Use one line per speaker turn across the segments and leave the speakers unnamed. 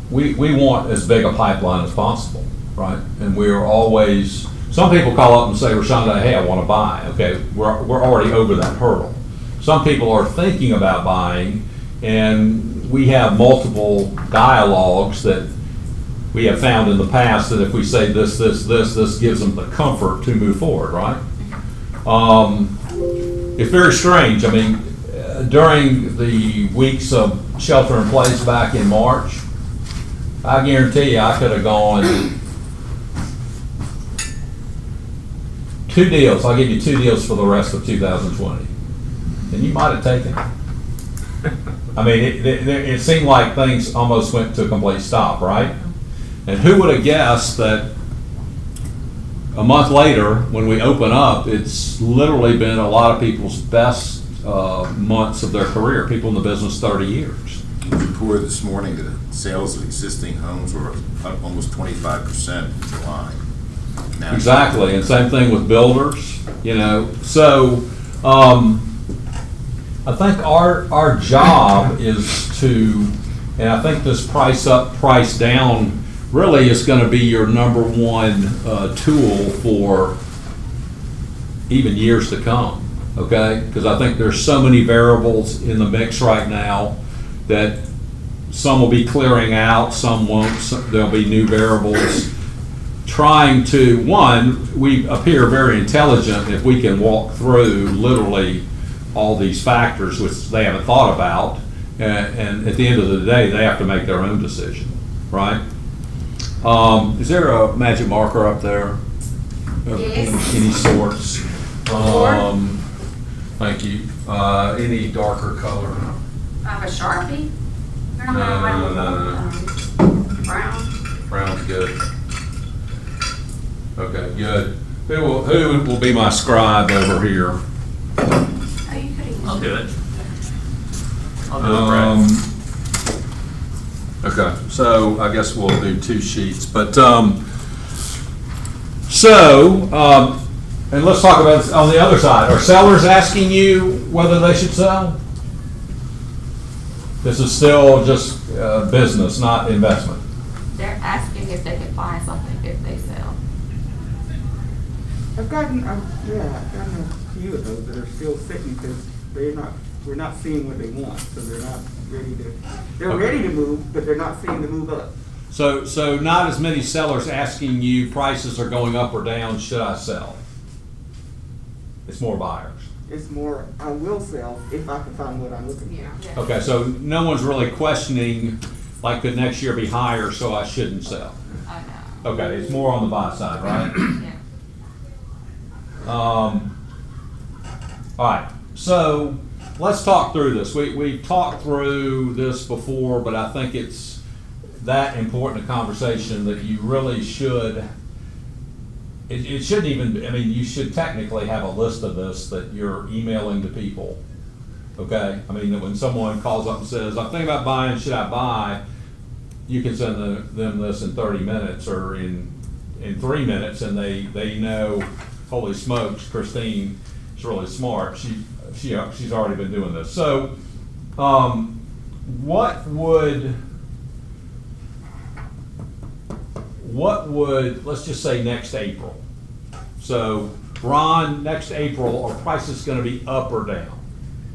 we want as big a pipeline as possible, right? And we are always, some people call up and say, Rashonda, hey, I want to buy. Okay, we're already over that hurdle. Some people are thinking about buying, and we have multiple dialogues that we have found in the past that if we say this gives them the comfort to move forward, right? It's very strange. I mean, during the weeks of shelter in place back in March, I guarantee you I could have gone 2 deals. I'll give you 2 deals for the rest of 2020. And you might have taken it. I mean, it seemed like things almost went to a complete stop, right? And who would have guessed that a month later, when we open up, it's literally been a lot of people's best months of their career, people in the business 30 years.
We reported this morning that sales of existing homes were up almost 25% in July. Now,
Exactly, and same thing with builders, you know. So I think our job is to, and I think this price up, price down really is going to be your number one tool for even years to come, okay? Because I think there's so many variables in the mix right now that some will be clearing out, some won't, there'll be new variables. Trying to, one, we appear very intelligent if we can walk through literally all these factors which they haven't thought about, and at the end of the day, they have to make their own decision, right? Is there a magic marker up there?
Yes.
Any sorts? Thank you. Any darker color?
I have a Sharpie.
No.
Brown.
Brown's good. Okay, good. Who will be my scribe over here?
Oh, you could have.
I'll do it. I'll do it, Brad.
Okay, so I guess we'll do 2 sheets, but, and let's talk about on the other side. Are sellers asking you whether they should sell? This is still just business, not investment.
They're asking if they can find something if they sell.
I've gotten a few of those that are still sitting because we're not seeing what they want, so they're not ready to, they're
Okay.
ready to move, but they're not seeing the move up.
So not as many sellers asking you prices are going up or down, should I sell? It's more buyers.
It's more, I will sell if I can find what I'm looking for.
Yeah.
Okay, so no one's really questioning, like, could next year be higher, so I shouldn't sell?
I know.
Okay, it's more on the buy side, right?
Yeah.
All right, so let's talk through this. We've talked through this before, but I think it's that important a conversation that you really should, it shouldn't even, I mean, you should technically have a list of this that you're emailing to people, okay? I mean, that when someone calls up and says, I'm thinking about buying, should I buy? You can send them this in 30 minutes or in 3 minutes, and they know, holy smokes, Christine is really smart. She's already been doing this. So, what would, let's just say next April. So, Ron, next April, are prices gonna be up or down?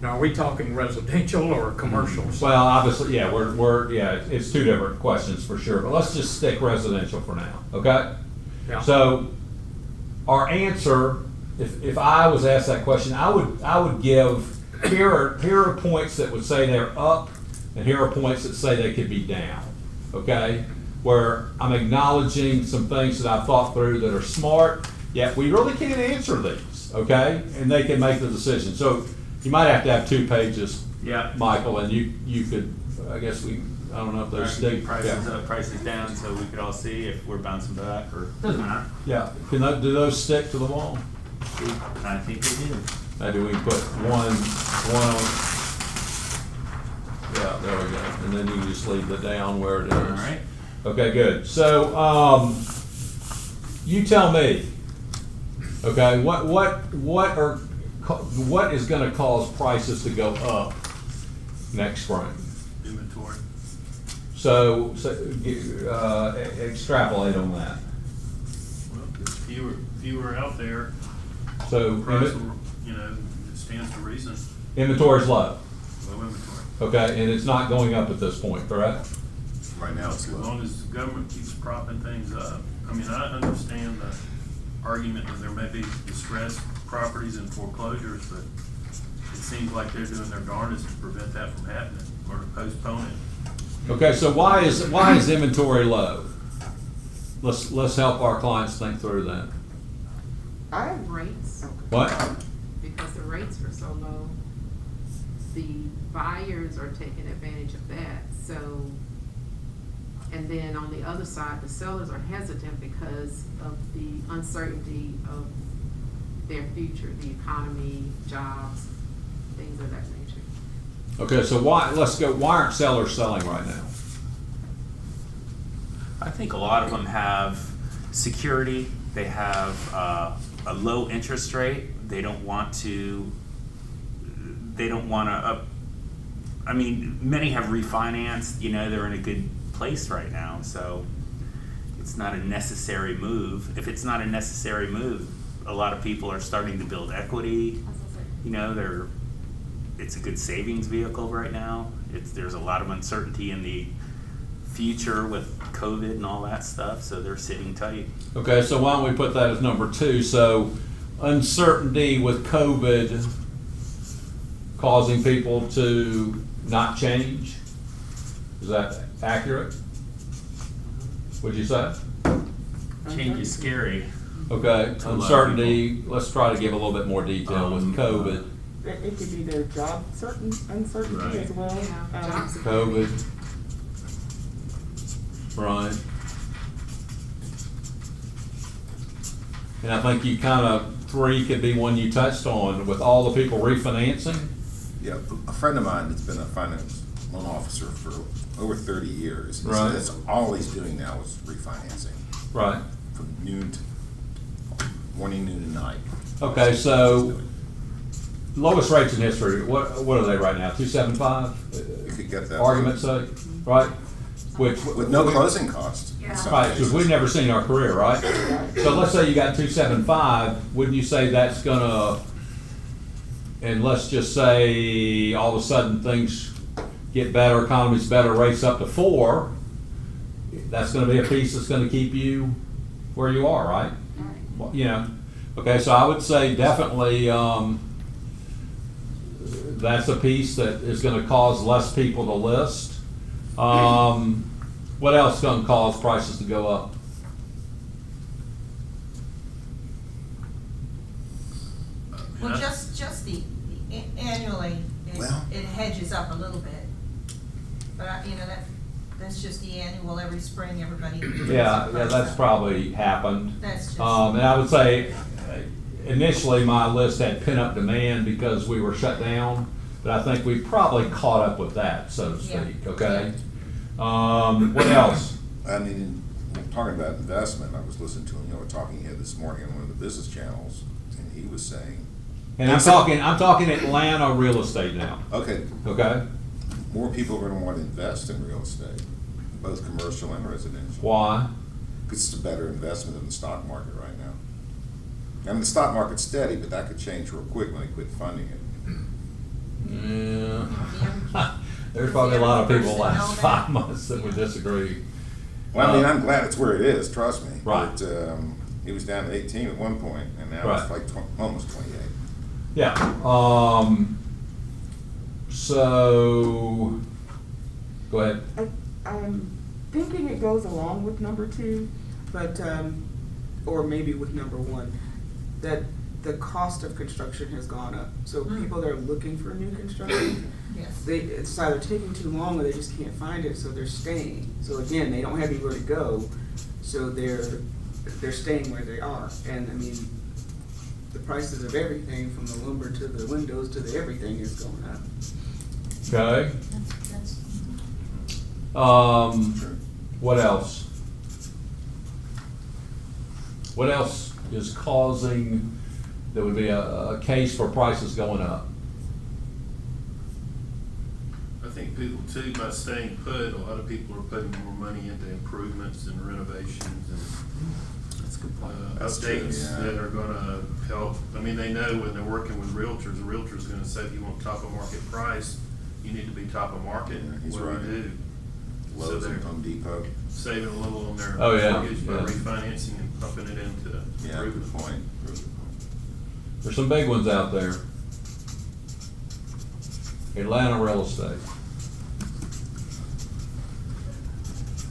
Now, are we talking residential or commercials?
Well, obviously, yeah, it's 2 different questions for sure, but let's just stick residential for now, okay?
Yeah.
So, our answer, if I was asked that question, I would give, here are points that would say they're up, and here are points that say they could be down, okay? Where I'm acknowledging some things that I've thought through that are smart, yet we really can't answer these, okay? And they can make the decision. So you might have to have 2 pages,
Yeah.
Michael, and you could, I guess I don't know if those stick.
Prices
Yeah.
up, prices down, so we could all see if we're bouncing back or, doesn't matter.
Yeah, do those stick to the wall?
I think we do.
Maybe we can put one on. Yeah, there we go. And then you can just leave the down where it is.
All right.
Okay, good. So, you tell me, okay, what is gonna cause prices to go up next spring?
Inventory.
So, extrapolate on that.
Well, there's fewer out there,
So,
price will, it stands to reason,
inventory's low,
low inventory.
okay, and it's not going up at this point, correct?
Right now it's
As
low.
long as the government keeps propping things up. I mean, I understand the argument that there may be distressed properties and foreclosures, but it seems like they're doing their darndest to prevent that from happening or to postpone it.
Okay, so why is inventory low? Let's help our clients think through that.
Rates,
What?
because the rates are so low, the buyers are taking advantage of that, so. And then on the other side, the sellers are hesitant because of the uncertainty of their future, the economy, jobs, things of that nature.
Okay, so why aren't sellers selling right now?
I think a lot of them have security, they have a low interest rate, they don't want to, I mean, many have refinanced, they're in a good place right now, so it's not a necessary move. If it's not a necessary move, a lot of people are starting to build equity, it's a good savings vehicle right now. There's a lot of uncertainty in the future with COVID and all that stuff, so they're sitting tight.
Okay, so why don't we put that as number 2? So uncertainty with COVID causing people to not change? Is that accurate? Would you say?
Change is scary.
Okay,
To a lot of
uncertainty, let's try to give a little bit more detail with COVID.
It could be their job uncertainty
Right.
as well.
Yeah, job security.
COVID. Right. And I think you kind of, 3 could be one you touched on, with all the people refinancing.
Yeah, a friend of mine that's been a finance loan officer for over 30 years. He
Right.
said that's all he's doing now is refinancing
Right.
from morning, noon, and night.
Okay, so lowest rates in history, what are they right now, 2.75?
You could get that.
Argument's sake, right? Which.
With no closing costs. in
Yeah.
some
Right, because we've
cases.
never seen our career, right? So let's say you got 2.75, wouldn't you say that's gonna, and let's just say all of a sudden things get better, economy's better, rates up to 4, that's gonna be a piece that's gonna keep you where you are, right? Well, okay, so I would say definitely, that's a piece that is gonna cause less people to list. What else is gonna cause prices to go up?
Well, just the annually,
Well-
it hedges up a little bit. But, that's just the annual, every spring, everybody.
Yeah, that's probably happened.
That's just.
And I would say, initially, my list had pent-up demand because we were shut down, but I think we probably caught up with that, so to
Yeah.
speak, okay? What else?
I mean, talking about investment, I was listening to him, talking head this morning on one of the business channels, and he was saying,
And I'm talking Atlanta real estate now,
okay,
okay?
more people are gonna want to invest in real estate, both commercial and residential.
Why?
Because it's a better investment than the stock market right now. I mean, the stock market's steady, but that could change real quick when they quit funding it.
Yeah. There's probably a lot of people the last 5 months that would disagree.
Well, I mean, I'm glad it's where it is, trust me.
Right.
But, it was down to 18 at one point, and now
Right.
it's like almost 28.
Yeah, so, go ahead.
I'm thinking it goes along with number 2, but, or maybe with number 1, that the cost of construction has gone up. So people that are looking for new construction,
Yes.
it's either taking too long or they just can't find it, so they're staying. So again, they don't have anywhere to go, so they're staying where they are. And I mean, the prices of everything, from the lumber to the windows to the everything, is going up.
Okay,
That's.
what else? What else is causing, there would be a case for prices going up?
I think people too, by staying put, a lot of people are putting more money into improvements and renovations and
That's a good point.
That's true,
updates
yeah.
that are gonna help. I mean, they know when they're working with realtors, the realtor's gonna say, if you want top of market price, you need to be top of market.
Yeah, he's
What do
right.
we do? So
Lowe's
they're
and Home Depot.
saving a little on their
Oh, yeah,
mortgage by
yeah.
refinancing and pumping it into
Yeah, good
improvement.
point. Really good point.
There's some big ones out there. Atlanta real estate.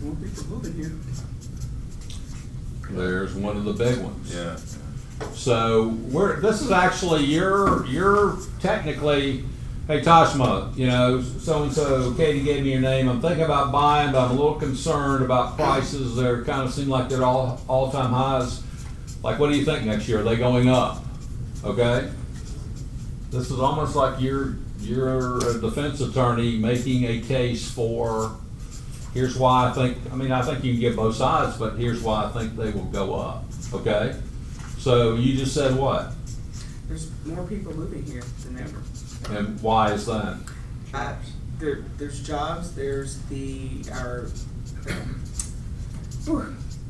More people moving here.
There's one of the big ones.
Yeah.
So this is actually, you're technically, hey Tashma, you know, so-and-so, Katie gave me your name, I'm thinking about buying, but I'm a little concerned about prices, they're kind of seem like they're all-time highs. Like, what do you think next year? Are they going up? Okay? This is almost like you're a defense attorney making a case for, here's why I think you can get both sides, but here's why I think they will go up, okay? So you just said what?
There's more people moving here than ever.
And why is that?
There's jobs, there's our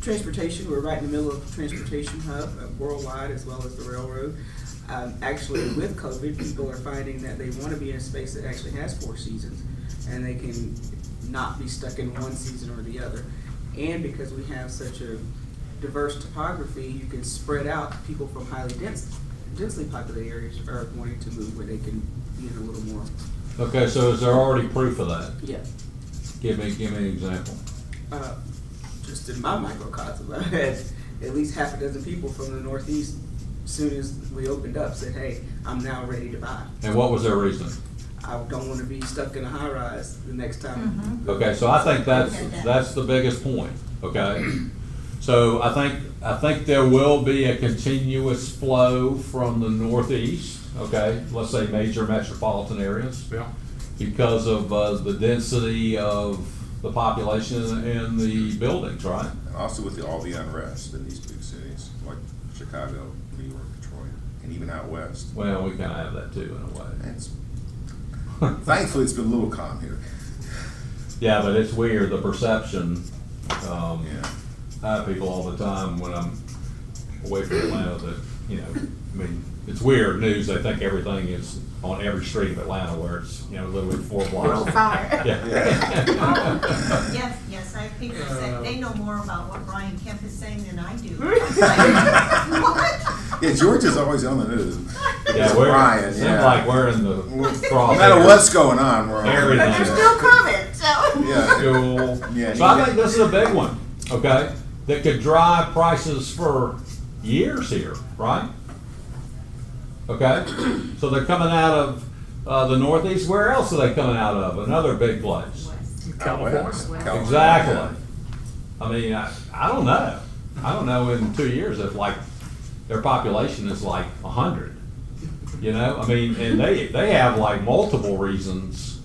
transportation, we're right in the middle of a transportation hub worldwide as well as the railroad. Actually, with COVID, people are finding that they want to be in a space that actually has 4 seasons, and they can not be stuck in one season or the other. And because we have such a diverse topography, you can spread out. People from highly densely populated areas are wanting to move where they can be in a little more.
Okay, so is there already proof of that?
Yeah.
Give me an example.
Just in my microcosm, I had at least half a dozen people from the Northeast, as soon as we opened up, said, hey, I'm now ready to buy.
And what was their reason?
I don't want to be stuck in a high rise the next time.
Okay, so I think that's the biggest point, okay? So I think there will be a continuous flow from the Northeast, okay? Let's say major metropolitan areas.
Yeah.
Because of the density of the population and the buildings, right?
And also with all the unrest in these big cities, like Chicago, New York, Detroit, and even out west.
Well, we kind of have that too in a way.
And thankfully, it's been a little calm here.
Yeah, but it's weird, the perception.
Yeah.
I have people all the time when I'm away from Atlanta that, you know, I mean, it's weird news. They think everything is on every street of Atlanta where it's, you know, literally 4 blocks.
Fire.
Yeah.
Yes, I have people that say, they know more about what Brian Kemp is saying than I do. What?
Yeah, George is always on the news.
Yeah,
It's
we're,
Brian,
it seems
yeah.
like we're in the crosshair.
No matter what's going on, we're on.
Everything.
But there's no comment, so.
Yeah.
School.
Yeah,
So I think this is a big one, okay, that could drive prices for years here, right? Okay, so they're coming out of the Northeast. Where else are they coming out of? Another big place.
California.
California.
Exactly. I mean, I don't know. I don't know in 2 years if like their population is like 100. You know, I mean, and they have like multiple reasons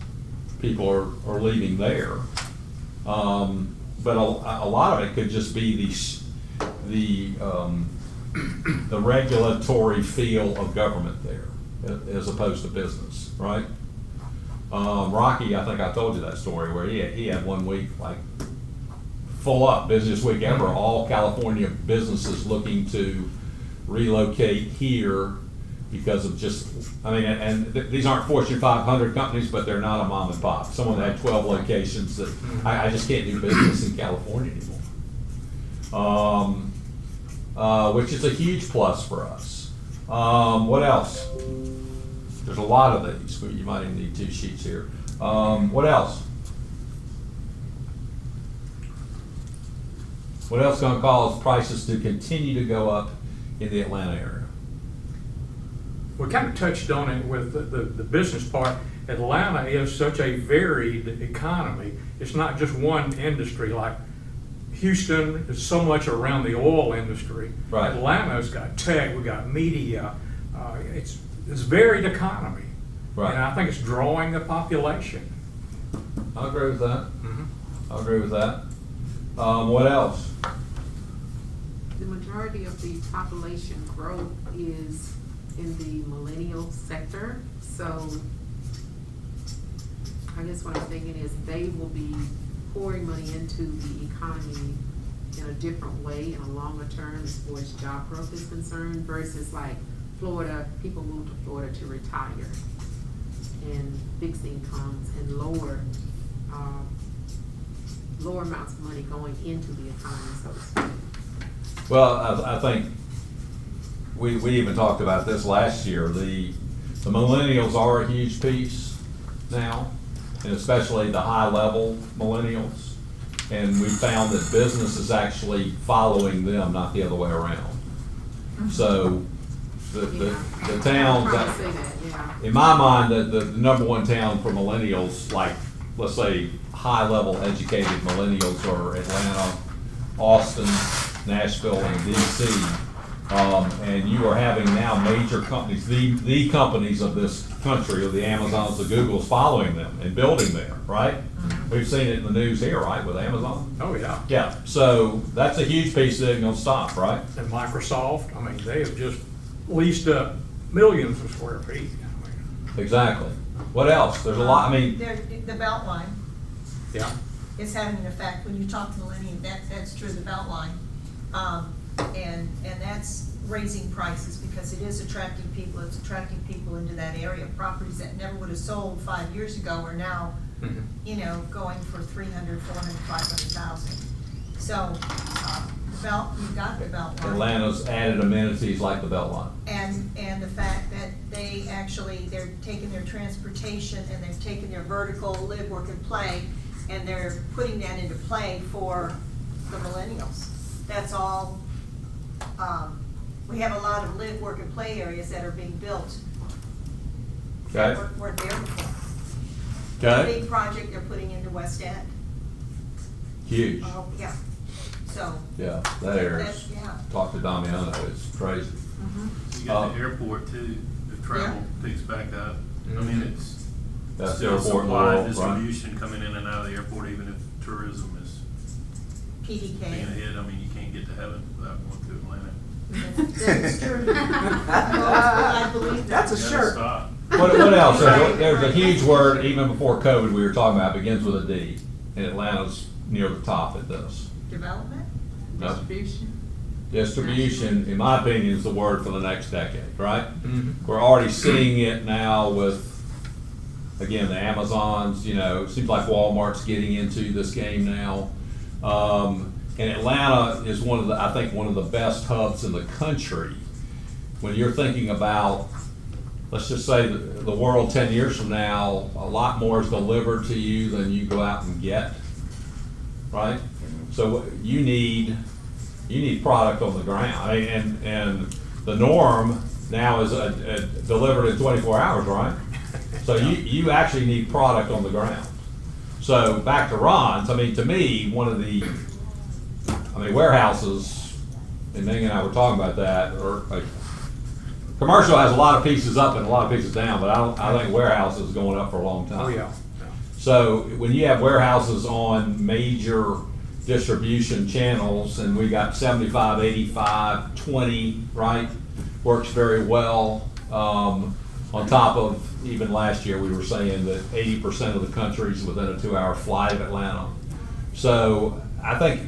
people are leaving there. But a lot of it could just be the regulatory feel of government there, as opposed to business, right? Rocky, I think I told you that story where he had 1 week like full up, busiest week ever. All California businesses looking to relocate here because of just, I mean, and these aren't Fortune 500 companies, but they're not a mom and pop. Someone that had 12 locations that I just can't do business in California anymore. Which is a huge plus for us. What else? There's a lot of these, but you might even need 2 sheets here. What else? What else gonna cause prices to continue to go up in the Atlanta area?
We kind of touched on it with the business part. Atlanta is such a varied economy. It's not just one industry like Houston is so much around the oil industry.
Right.
Atlanta's got tech, we got media. It's varied economy.
Right.
And I think it's drawing the population.
I agree with that. I agree with that. What else?
The majority of the population growth is in the millennial sector, so I guess what I'm thinking is they will be pouring money into the economy in a different way in a longer term as far as job growth is concerned versus like Florida, people move to Florida to retire and fixed incomes and lower amounts of money going into the economy, so to speak.
Well, I think we even talked about this last year. The millennials are a huge piece now, and especially the high-level millennials. And we found that business is actually following them, not the other way around. So the towns,
I'm trying to say that, yeah.
in my mind, the number one town for millennials, like, let's say, high-level educated millennials are Atlanta, Austin, Nashville, and DC. And you are having now major companies, the companies of this country, of the Amazons, the Googles, following them and building there, right? We've seen it in the news here, right, with Amazon?
Oh, yeah.
Yeah, so that's a huge piece that ain't gonna stop, right?
And Microsoft, I mean, they have just leased up millions of square feet. I mean,
Exactly. What else? There's a lot, I mean,
The Beltline
yeah.
is having an effect, when you talk to millennials, that's true, the Beltline. And that's raising prices because it is attracting people, it's attracting people into that area. Properties that never would have sold 5 years ago are now,
Mhm.
you know, going for 300, 400, 500,000. So, you've got the Beltline.
Atlanta's added amenities like the Beltline.
And the fact that they're taking their transportation and they've taken their vertical live, work, and play, and they're putting that into play for the millennials. That's all, we have a lot of live, work, and play areas that are being built.
Okay?
That weren't there before.
Okay?
Big project they're putting into West End.
Huge.
Yeah, so.
Yeah, that area's,
That's- yeah.
talk to Damiano, it's crazy.
You got the airport too, if travel picks back up. I mean, it's
That's the
still
airport in the
supply
world, right?
distribution coming in and out of the airport, even if tourism is being a
PDK.
hit. I mean, you can't get to heaven without going to Atlanta.
That's true. I believe that.
That's a
You gotta
shirt.
stop.
What else? There's a huge word, even before COVID, we were talking about, begins with a D, and Atlanta's near the top at this.
Development?
No?
Distribution.
Distribution, in my opinion, is the word for the next decade, right?
Mhm.
We're already seeing it now with, again, the Amazons, you know, it seems like Walmart's getting into this game now. And Atlanta is I think one of the best hubs in the country. When you're thinking about, let's just say the world 10 years from now, a lot more is delivered to you than you go out and get, right? So you need product on the ground. I mean, and the norm now is delivered in 24 hours, right? So you actually need product on the ground. So back to Ron's, I mean, to me, warehouses, and Ming and I were talking about that, or like, commercial has a lot of pieces up and a lot of pieces down, but I think warehouses is going up for a long time.
Oh, yeah.
So when you have warehouses on major distribution channels, and we got 75, 85, 20, right? Works very well. On top of, even last year, we were saying that 80% of the country's within a 2-hour flight of Atlanta. So I think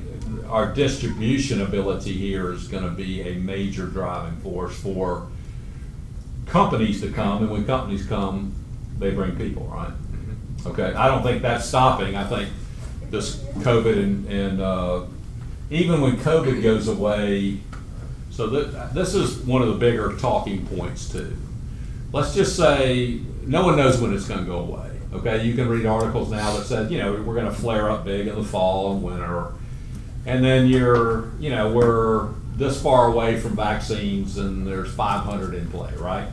our distribution ability here is gonna be a major driving force for companies to come, and when companies come, they bring people, right? Okay, I don't think that's stopping. I think this COVID and even when COVID goes away, so this is one of the bigger talking points too. Let's just say, no one knows when it's gonna go away, okay? You can read articles now that said, we're gonna flare up big in the fall and winter. And then we're this far away from vaccines and there's 500 in play, right?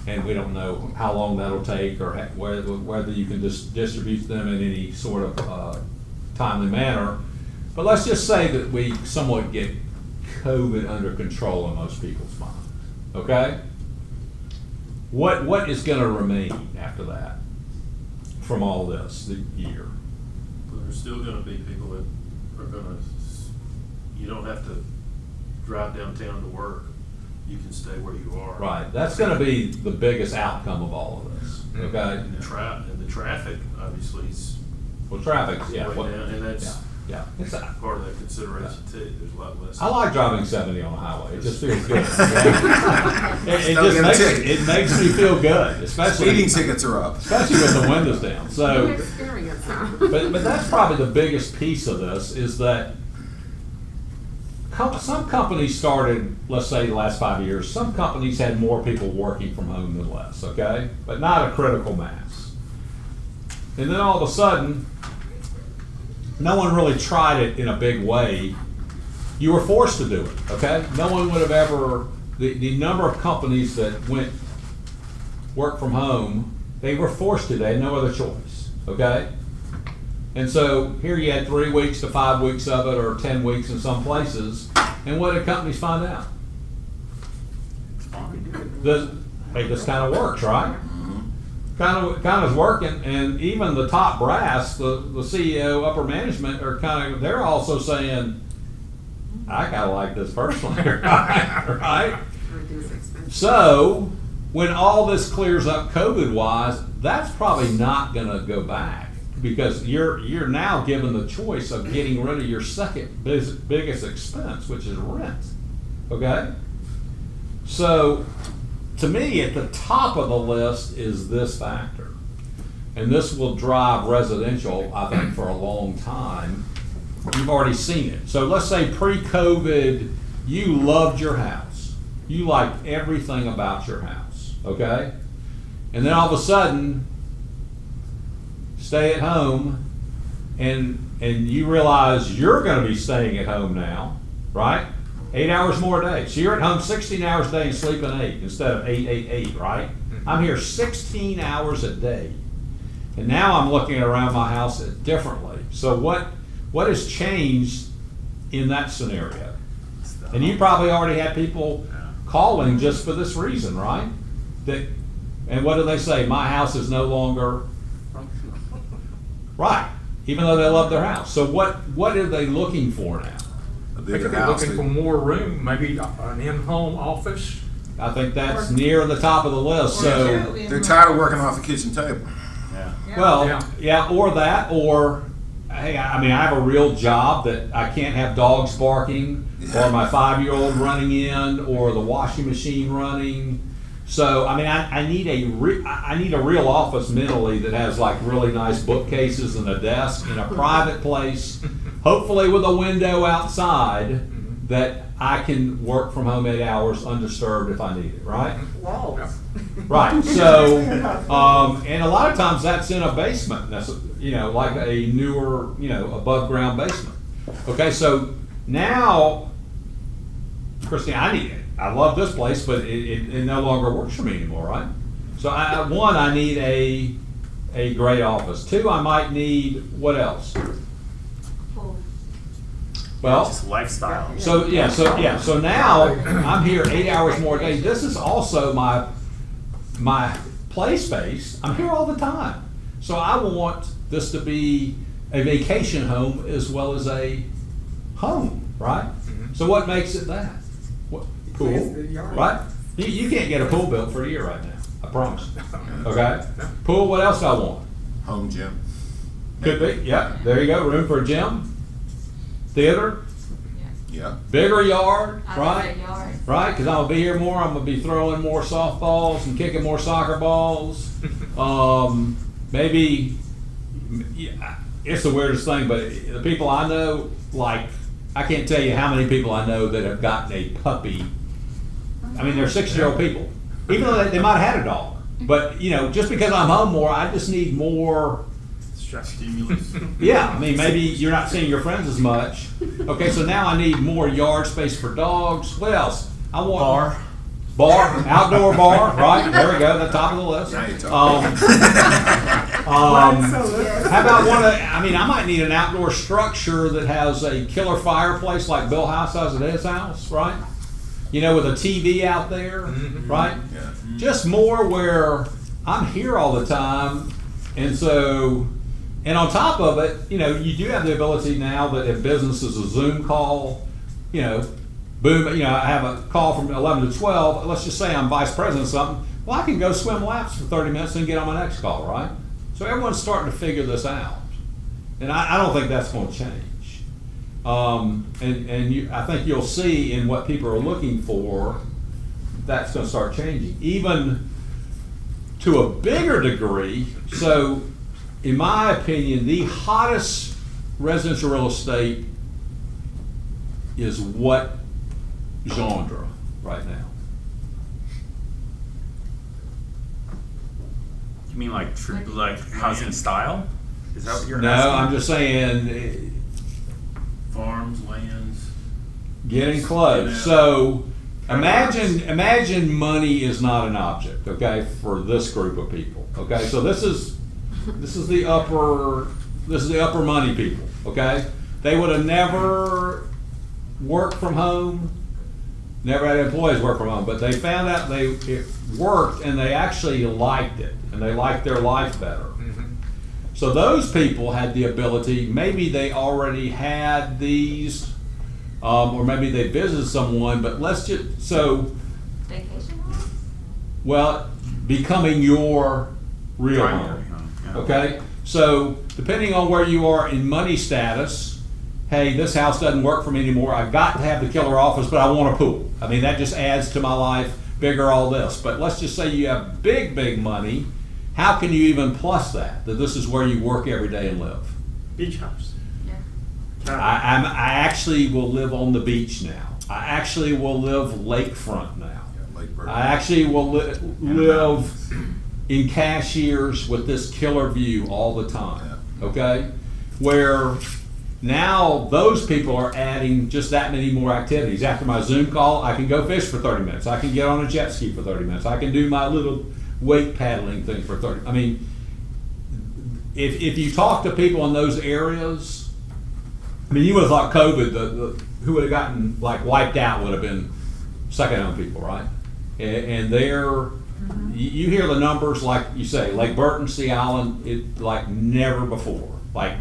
And we don't know how long that'll take or whether you can just distribute them in any sort of timely manner. But let's just say that we somewhat get COVID under control in most people's minds, okay? What is gonna remain after that from all this, the year?
But there's still gonna be people that are gonna, you don't have to drive downtown to work. You can stay where you are.
Right, that's gonna be the biggest outcome of all of this. okay?
And the traffic obviously is
Well, traffic, yeah.
way
what-
down, and that's
Yeah, it's,
part of that consideration too. There's a lot less.
I like driving 70 on the highway, it just feels good. It
Don't
just
get a
makes,
ticket.
it makes me feel good,
Speeding
especially
tickets are up.
with the windows down,
New
so.
experience, huh?
But that's probably the biggest piece of this, is that some companies started, let's say, the last 5 years, some companies had more people working from home than less, okay? But not a critical mass. And then all of a sudden, no one really tried it in a big way. You were forced to do it, okay? No one would have ever, the number of companies that went work from home, they were forced to, they had no other choice, okay? And so here you had 3 weeks to 5 weeks of it, or 10 weeks in some places, and what did companies find out? Hey, this kind of works, right? Kind of is working, and even the top brass, the CEO, upper management are they're also saying, I kinda like this personally, right?
Reduce expenses.
So, when all this clears up COVID-wise, that's probably not gonna go back, because you're now given the choice of getting rid of your second biggest expense, which is rent, okay? So, to me, at the top of the list is this factor. And this will drive residential, I think, for a long time. You've already seen it. So let's say pre-COVID, you loved your house. You liked everything about your house, okay? And then all of a sudden, stay at home, and you realize you're gonna be staying at home now, right? 8 hours more a day. So you're at home 16 hours a day and sleeping 8 instead of 8, right? I'm here 16 hours a day. And now I'm looking around my house differently. So what has changed in that scenario? And you probably already had people calling just for this reason, right? And what do they say? My house is no longer right, even though they love their house. So what are they looking for now?
A
They
bigger
could be
house.
looking for more room, maybe an in-home office.
I think that's near the top of the list, so.
They're tired of working off the kitchen table.
Yeah.
Well, yeah, or that, or, hey, I mean, I have a real job that I can't have dogs barking, or my 5-year-old running in, or the washing machine running. So, I mean, I need a real office mentally that has like really nice bookcases and a desk in a private place, hopefully with a window outside, that I can work from home 8 hours undisturbed if I need it, right?
Walls.
Right, so, and a lot of times that's in a basement, that's, like a newer, above ground basement. Okay, so now, Christine, I love this place, but it no longer works for me anymore, right? So I need a great office. 2, I might need, what else? Well,
Just lifestyle.
so now I'm here 8 hours more a day. This is also my play space. I'm here all the time. So I want this to be a vacation home as well as a home, right? So what makes it that? Pool,
It's the yard.
right? You can't get a pool built for a year right now, I promise. Okay? Pool, what else do I want?
Home gym.
Could be, yeah, there you go, room for a gym, theater,
Yeah.
bigger yard,
I
right?
like that yard.
Right, because I'm gonna be here more. I'm gonna be throwing more softballs and kicking more soccer balls. Maybe yeah, it's the weirdest thing, but the people I know, like, I can't tell you how many people I know that have gotten a puppy. I mean, they're 6-year-old people, even though they might have had a dog. But just because I'm home more, I just need more.
Stimulus.
Yeah, I mean, maybe you're not seeing your friends as much. Okay, so now I need more yard space for dogs. What else? I want bar, outdoor bar, right? There we go, the top of the list.
Now you're talking.
How about I might need an outdoor structure that has a killer fireplace like Bill House has at his house, right? With a TV out there, right?
Yeah.
Just more where I'm here all the time, and on top of it, you do have the ability now that if business is a Zoom call, boom, I have a call from 11 to 12, let's just say I'm vice president of something, Well, I can go swim laps for 30 minutes and get on my next call, right? So everyone's starting to figure this out. And I don't think that's going to change. I think you'll see in what people are looking for, that's going to start changing. Even to a bigger degree, so in my opinion, the hottest residential real estate is what genre right now?
You mean like housing style? Is that what you're
No,
asking?
I'm just saying,
Farms, lands.
getting close.
Yeah.
So imagine money is not an object, okay, for this group of people. Okay, so this is the upper money people, okay? They would have never worked from home, never had employees work from home, but they found out it worked and they actually liked it and they liked their life better. So those people had the ability, maybe they already had these, or maybe they visited someone, but
Vacation homes?
well, becoming your real
Primary
home.
home, yeah.
Okay? So depending on where you are in money status, hey, this house doesn't work for me anymore. I've got to have the killer office, but I want a pool. I mean, that just adds to my life, bigger all this. But let's just say you have big, big money. How can you even plus that this is where you work every day and live?
Beach house.
Yeah.
I actually will live on the beach now. I actually will live lakefront now.
Yeah, Lake Burton.
I actually will live in Cashiers with this killer view all the time, okay? Where now those people are adding just that many more activities. After my Zoom call, I can go fish for 30 minutes. I can get on a jet ski for 30 minutes. I can do my little wake paddling thing for 30. I mean, if you talk to people in those areas, I mean, you would have thought COVID, who would have gotten like wiped out would have been second-home people, right? And they're, you hear the numbers like you say, Lake Burton, Sea Island, it like never before, like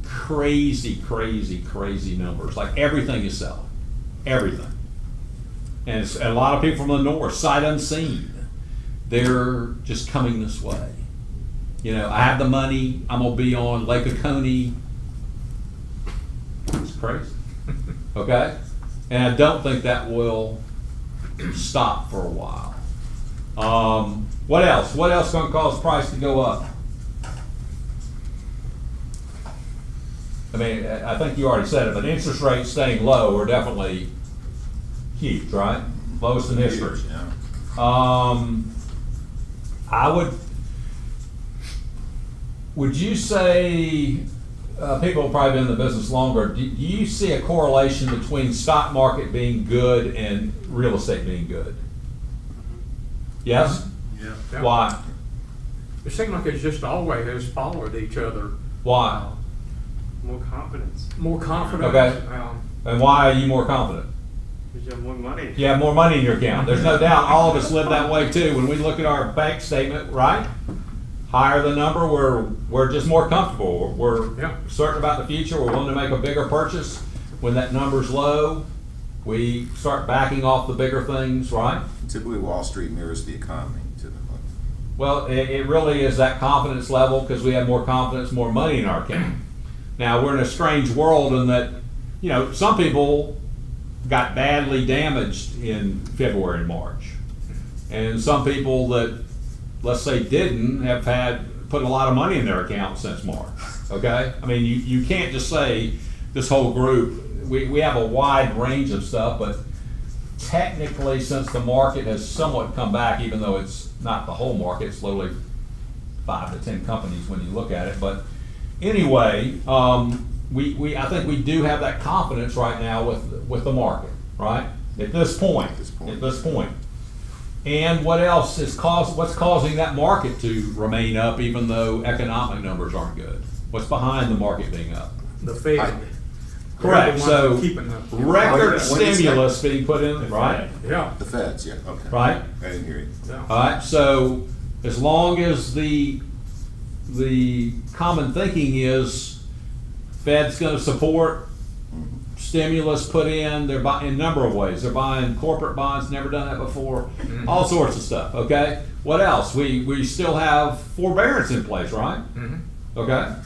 crazy, crazy, crazy numbers. Like everything is selling, everything. And a lot of people from the north, sight unseen, they're just coming this way. You know, I have the money, I'm gonna be on Lake Oconee. It's crazy, okay? And I don't think that will stop for a while. What else? What else gonna cause price to go up? I mean, I think you already said it, but interest rates staying low are definitely huge, right? Lowest in history.
Huge, yeah.
Would you say, people have probably been in the business longer, do you see a correlation between stock market being good and real estate being good? Yes?
Yeah.
Yeah.
Why?
It seems like it's just always has followed each other.
Why?
More confidence.
More confident.
Okay. And why are you more confident?
Because you have more money.
You have more money in your account. There's no doubt all of us live that way too. When we look at our bank statement, right? Higher the number, we're just more comfortable. We're
Yeah.
certain about the future. We're willing to make a bigger purchase. When that number's low, we start backing off the bigger things, right?
Typically, Wall Street mirrors the economy, typically.
Well, it really is that confidence level because we have more confidence, more money in our account. Now, we're in a strange world in that, you know, some people got badly damaged in February and March. And some people that, let's say, didn't have put a lot of money in their account since March, okay? I mean, you can't just say this whole group, we have a wide range of stuff, but technically, since the market has somewhat come back, even though it's not the whole market, it's literally 5 to 10 companies when you look at it. But anyway, I think we do have that confidence right now with the market, right? At this point. And what else what's causing that market to remain up even though economic numbers aren't good? What's behind the market being up?
The Fed.
Correct,
They're the ones
so
keeping the-
record
What is that?
stimulus being put in, right?
Yeah.
The feds, yeah, okay.
Right?
I didn't hear you.
Yeah.
All right, so as long as the common thinking is Fed's gonna support stimulus put in, they're buying in a number of ways. They're buying corporate bonds, never done that before, all sorts of stuff, okay? What else? We still have forbearance in place, right? Okay?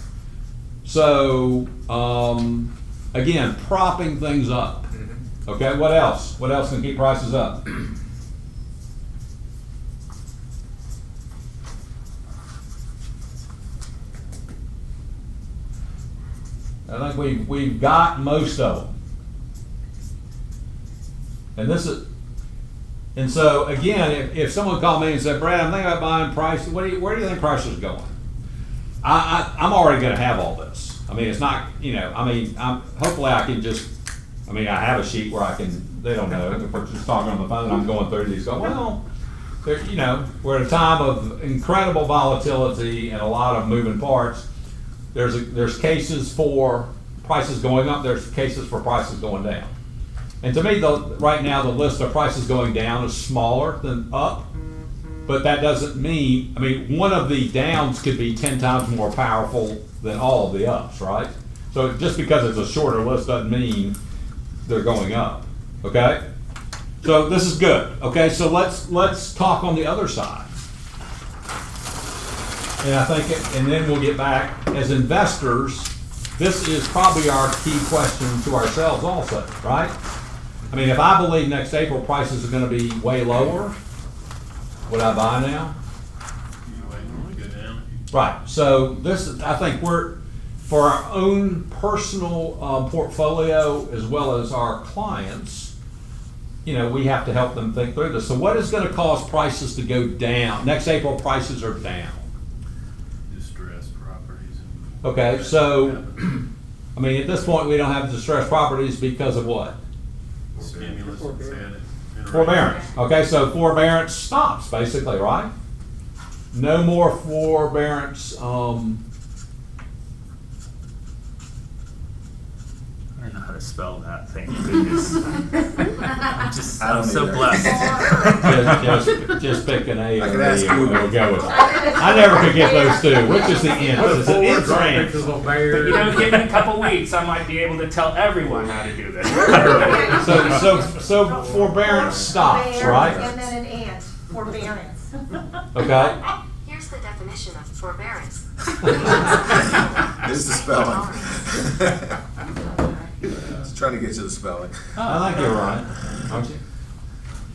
So, again, propping things up. Okay, what else? What else can keep prices up? I think we've got most of them. And so again, if someone called me and said, Brad, I'm thinking about buying price, where do you think prices are going? I'm already gonna have all this. I mean, it's not, hopefully I can just, I have a sheet where I can, they don't know, if we're just talking on the phone, I'm going through these, well, we're at a time of incredible volatility and a lot of moving parts. There's cases for prices going up, there's cases for prices going down. And to me, right now, the list of prices going down is smaller than up, but that doesn't mean, one of the downs could be 10 times more powerful than all of the ups, right? So just because it's a shorter list doesn't mean they're going up, okay? So this is good, okay? So let's talk on the other side. And I think, and then we'll get back, as investors, this is probably our key question to ourselves also, right? If I believe next April prices are gonna be way lower, would I buy now?
You wait for it to go down.
Right, so this is, I think for our own personal portfolio as well as our clients, we have to help them think through this. So what is gonna cause prices to go down? Next April, prices are down.
Distressed properties.
Okay, so, at this point, we don't have distressed properties because of what?
Stimulus and Fed. and
Forbearance. Okay, so forbearance stops, basically, right? No more forbearance,
I don't know how to spell that, thank goodness. I'm so blessed.
just pick an A
I
or
could
an
ask
E and
Google.
we'll go with it. I never could get those two. Which is the end? Is it ends or ends?
Pictures of bears.
Give me a couple weeks, I might be able to tell everyone how to do this.
So forbearance stops, right?
And then an and, forbearance.
Okay?
Here's the definition of forbearance.
Here's the spelling. Just trying to get you the spelling.
I think you're right, aren't you?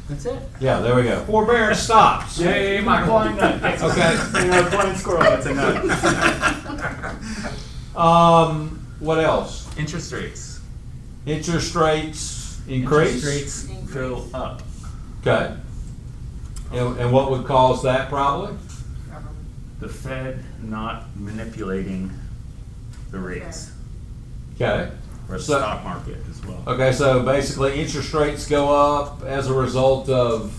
That's it.
Yeah, there we go. Forbearance stops.
Yay, Michael.
Okay.
Blind squirrel, that's a nut.
What else?
Interest rates.
Interest rates increase?
Interest rates go up.
Okay. And what would cause that probably?
The Fed not manipulating the rates.
Okay.
Or the
So-
stock market as well.
Okay, so basically interest rates go up as a result of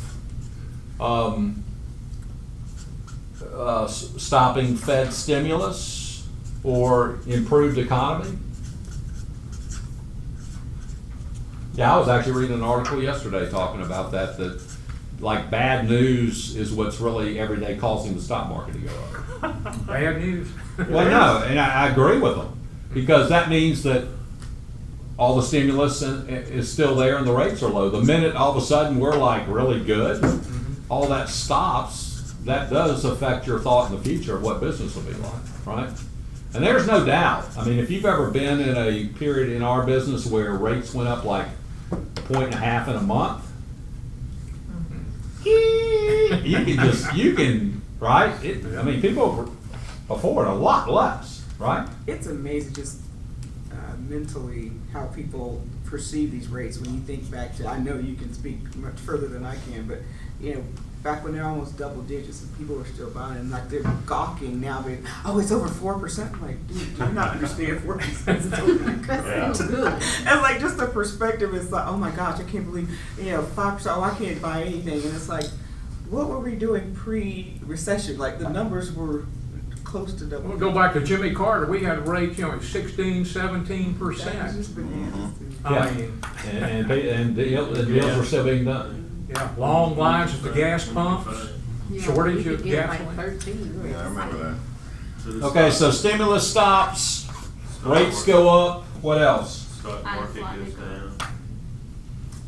stopping Fed stimulus or improved economy? Yeah, I was actually reading an article yesterday talking about that like bad news is what's really every day causing the stock market to go up.
Bad news.
Well, no, and I agree with them, because that means that all the stimulus is still there and the rates are low. The minute all of a sudden we're like really good, all that stops, that does affect your thought in the future of what business will be like, right? And there's no doubt, if you've ever been in a period in our business where rates went up like 1.5 in a month, you can, right? People afford a lot less, right?
It's amazing just mentally how people perceive these rates when you think back to, I know you can speak much further than I can, but back when they're almost double digits and people are still buying and like they're gawking now, it's over 4%. I'm like, dude, do you not understand 4% is still good? And like just the perspective is like, oh my gosh, I can't believe 5%, I can't buy anything. And it's like, what were we doing pre-recession? Like the numbers were close to double.
We'll go back to Jimmy Carter. We had rates, 16, 17%.
That was just bananas.
And deals were still being done.
Yeah, long lines at the gas pumps, shortage
You
of
could get like
gasoline.
13.
Yeah, I remember that.
Okay, so stimulus stops, rates go up, what else?
stock
I
market
slightly
goes
go.
down.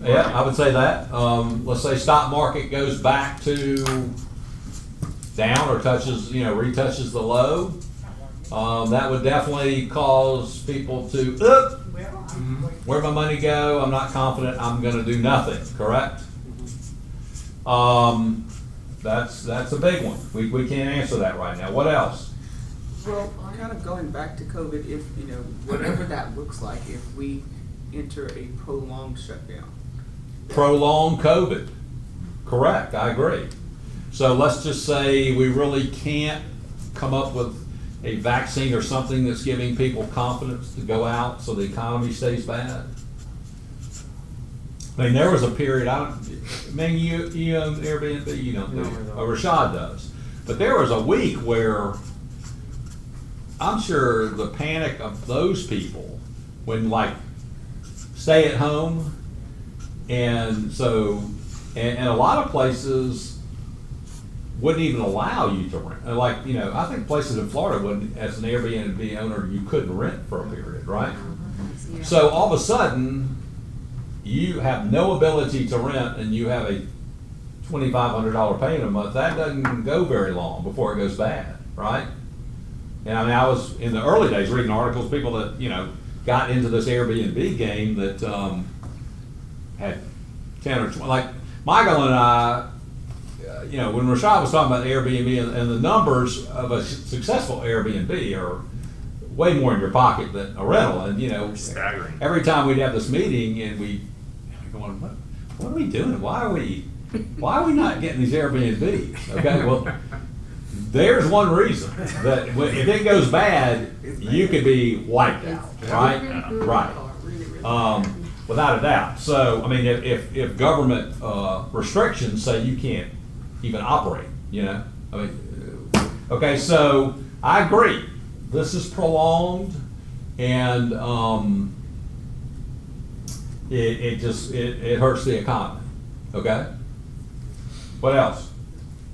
Yeah, I would say that. Let's say stock market goes back to down or touches, retouches the low. That would definitely cause people to, where'd my money go? I'm not confident, I'm gonna do nothing, correct? That's a big one. We can't answer that right now. What else?
Well, kind of going back to COVID, if, whatever that looks like, if we enter a prolonged shutdown.
Prolonged COVID. Correct, I agree. So let's just say we really can't come up with a vaccine or something that's giving people confidence to go out so the economy stays bad. I mean, there was a period, you own Airbnb, you don't, do
No,
you?
I don't.
Rashad does. But there was a week where I'm sure the panic of those people when stay at home, and so, and a lot of places wouldn't even allow you to rent. I think places in Florida wouldn't, as an Airbnb owner, you couldn't rent for a period, right?
Yeah.
So all of a sudden, you have no ability to rent and you have a $2,500 payment a month. That doesn't go very long before it goes bad, right? And I was in the early days reading articles, people that, got into this Airbnb game that had 10 or 20, like Michael and I, when Rashad was talking about Airbnb and the numbers of a successful Airbnb are way more in your pocket than a rental. And,
Staggering.
every time we'd have this meeting and we're going, what are we doing? Why are we not getting these Airbnbs? Okay, well, there's one reason that if it goes bad, you could be wiped out, right?
Really good
Right.
or really, really bad.
Without a doubt. So, I mean, if government restrictions say you can't even operate, okay, so I agree. This is prolonged, and it hurts the economy. Okay. What else?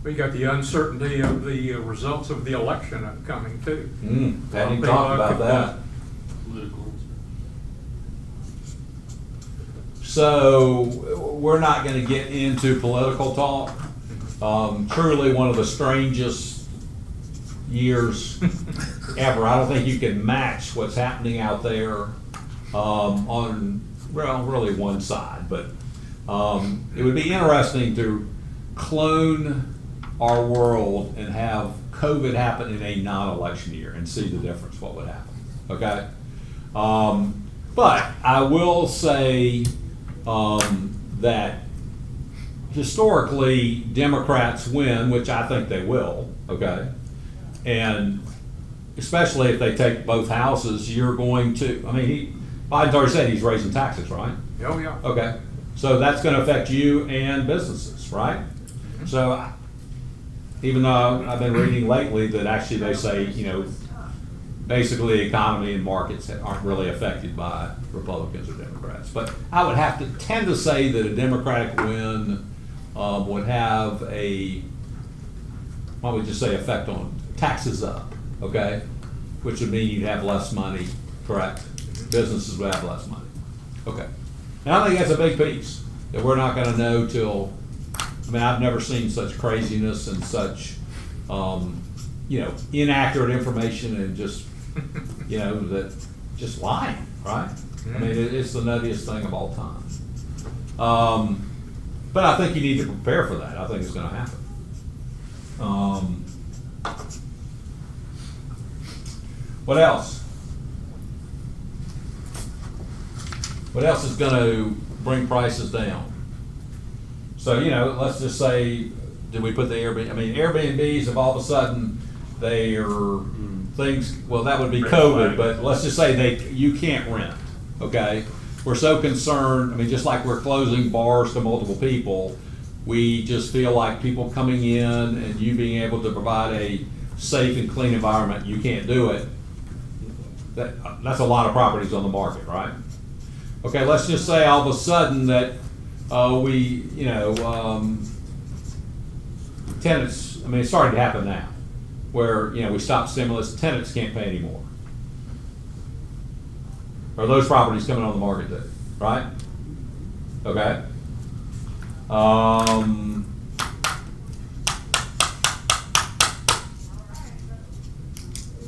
We got the uncertainty of the results of the election upcoming too.
Hadn't even talked about that.
Political.
So we're not going to get into political talk. Truly one of the strangest years ever. I don't think you can match what's happening out there on, well, really one side. But it would be interesting to clone our world and have COVID happen in a non-election year and see the difference, what would happen, okay? But I will say that historically Democrats win, which I think they will, okay? And especially if they take both houses, you're going to, Biden's already said he's raising taxes, right?
Oh, yeah.
Okay, so that's gonna affect you and businesses, right? So, even though I've been reading lately that actually they say, basically the economy and markets aren't really affected by Republicans or Democrats. But I would have to tend to say that a Democratic win would have a, why don't we just say effect on taxes up, okay? Which would mean you'd have less money, correct? Businesses would have less money, okay. And I think that's a big piece that we're not gonna know till, I've never seen such craziness and such, inaccurate information and just, that just lying, right? It's the nuttiest thing of all time. But I think you need to prepare for that. I think it's gonna happen. What else? What else is gonna bring prices down? So, let's just say, did we put the Airbnb, Airbnbs, if all of a sudden they are things, well, that would be
Red
COVID,
flag.
but let's just say you can't rent, okay? We're so concerned, just like we're closing bars to multiple people, we just feel like people coming in and you being able to provide a safe and clean environment, you can't do it. That's a lot of properties on the market, right? Okay, let's just say all of a sudden that tenants, it's starting to happen now, where, we stop stimulus, tenants can't pay anymore. Are those properties coming on the market too, right? Okay.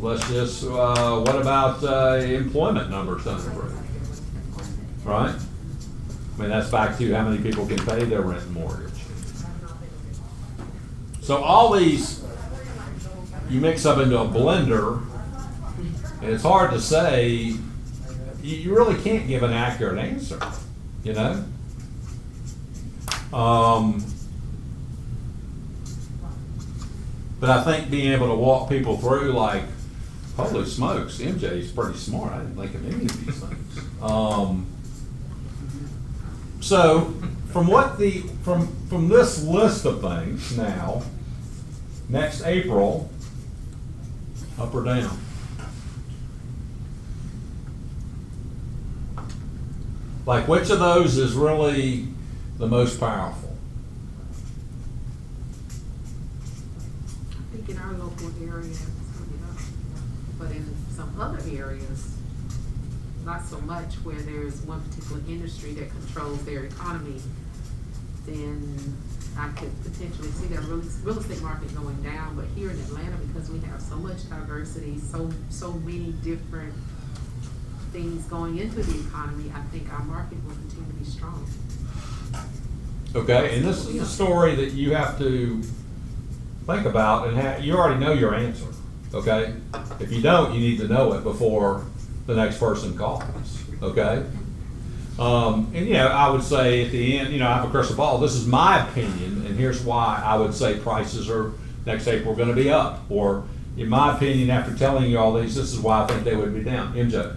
Let's just, what about, employment numbers on the roof? Right? I mean, that's back to how many people can pay their rent and mortgage. So all these, you mix up into a blender, and it's hard to say, you really can't give an accurate answer, you know? But I think being able to walk people through, like, holy smokes, MJ's pretty smart. I didn't think of any of these things. So, from this list of things now, next April, up or down? Like, which of those is really the most powerful?
I think in our local area, it's coming up, but in some other areas, not so much, where there's one particular industry that controls their economy, then I could potentially see that real estate market going down. But here in Atlanta, because we have so much diversity, so many different things going into the economy, I think our market will continue to be strong.
Okay, and this is a story that you have to think about, and you already know your answer, okay? If you don't, you need to know it before the next person calls, okay? And you know, I would say at the end, you know, I have a crystal ball. This is my opinion, and here's why I would say prices are next April going to be up. Or, in my opinion, after telling you all these, this is why I think they would be down. MJ.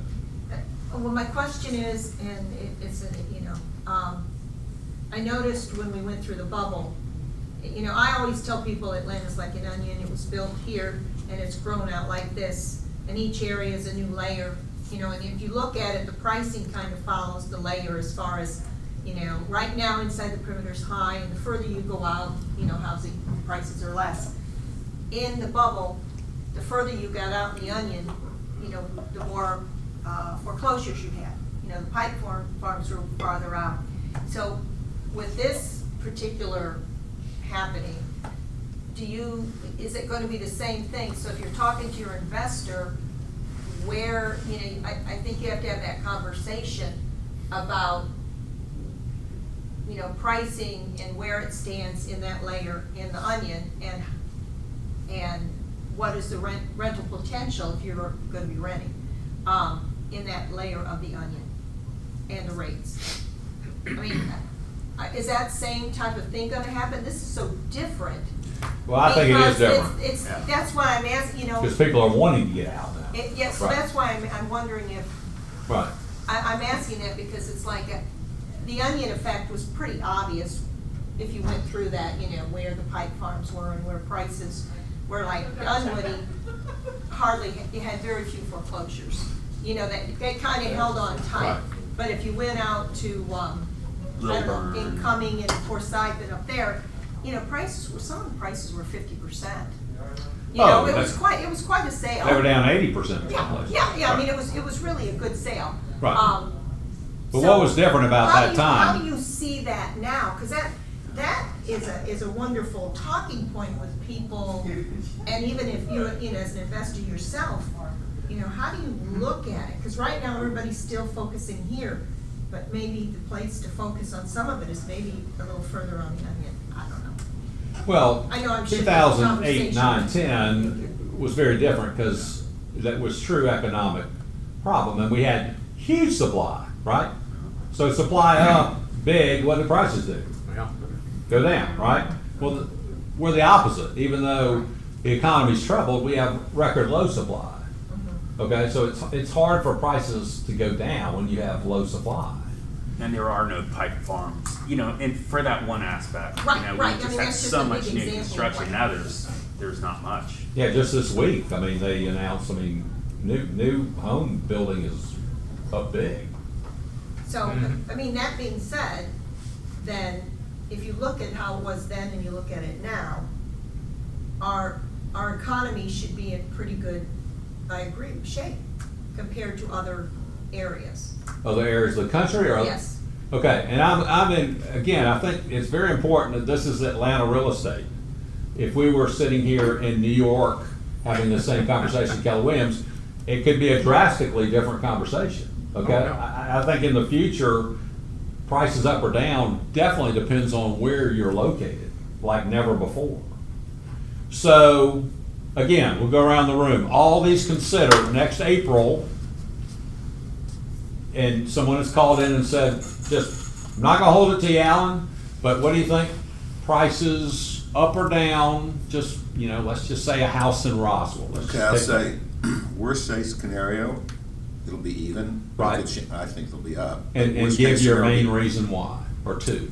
Well, my question is, and it's, you know, I noticed when we went through the bubble, you know, I always tell people Atlanta's like an onion. It was built here and it's grown out like this, and each area is a new layer, you know, and if you look at it, the pricing kind of follows the layer as far as, you know, right now inside the perimeter's high, and the further you go out, you know, housing prices are less. In the bubble, the further you got out in the onion, you know, the more foreclosures you had. You know, the pipe farms were farther out. So with this particular happening, is it going to be the same thing? So if you're talking to your investor, where, you know, I think you have to have that conversation about, you know, pricing and where it stands in that layer in the onion, and what is the rental potential if you're going to be renting in that layer of the onion, and the rates. I mean, is that same type of thing going to happen? This is so different.
Well, I think it is different.
It's that's why I'm asking, you know.
Because people are wanting to get out now.
Yes, so
Right.
that's why I'm wondering if,
Right.
I'm asking that because it's like, the onion effect was pretty obvious if you went through that, you know, where the pipe farms were and where prices were, like Dunwoody you had very few foreclosures. You know, that they kind of held on tight.
Right.
But if you went out to, I don't know, Incoming and Forsyth and up there, you know, some of the prices were 50%. You know, it was quite a sale.
They were down 80%.
Yeah. I mean, it was really a good sale.
Right. But what was different about that time?
How do you see that now? Because that is a wonderful talking point with people, and even if you know, as an investor yourself, you know, how do you look at it? Because right now everybody's still focusing here, but maybe the place to focus on some of it is maybe a little further on the onion. I don't know.
Well,
I know I'm shifting the
2008, 9,
conversation.
10 was very different because that was true economic problem, and we had huge supply, right? So supply up big, what do prices do?
Yeah.
Go down, right? Well, we're the opposite. Even though the economy's troubled, we have record low supply. Okay, so it's hard for prices to go down when you have low supply.
And there are no pipe farms, you know, and for that one aspect,
Right,
you know,
right.
we
I
just
mean,
had
that's just
so
a
much
big
new
example of
construction.
what-
Now there's not much.
Yeah, just this week, I mean, they announced, I mean, new home building is up big.
So, I mean, that being said, then if you look at how it was then and you look at it now, our economy should be in pretty good, I agree, shape compared to other areas.
Other areas of the country or?
Yes.
Okay, and I'm in, again, I think it's very important that this is Atlanta real estate. If we were sitting here in New York having the same conversation with Keller Williams, it could be a drastically different conversation, okay?
Oh, no.
I think in the future, prices up or down definitely depends on where you're located, like never before. So, again, we'll go around the room. All these considered, next April, and someone has called in and said, just, I'm not gonna hold it to you, Alan, but what do you think? Prices up or down, just, you know, let's just say a house in Roswell. Let's
Okay,
just
I'll
pick-
say, worst case scenario, it'll be even.
Right.
I think it'll be up.
And
Worst
give
case
your
scenario
main
will be-
reason why, or two.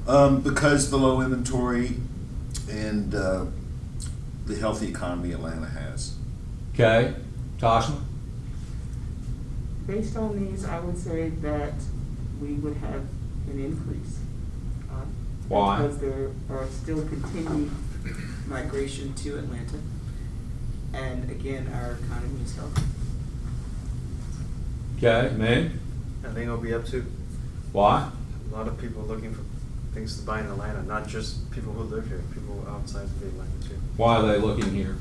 Because the low inventory and the healthy economy Atlanta has.
Okay, Toshma?
Based on these, I would say that we would have an increase.
Why?
Because there are still continued migration to Atlanta. And again, our economy is healthy.
Okay, man,
I think it'll be up to
why?
a lot of people looking for things to buy in Atlanta, not just people who live here, people outside of Atlanta too.
Why are they looking here?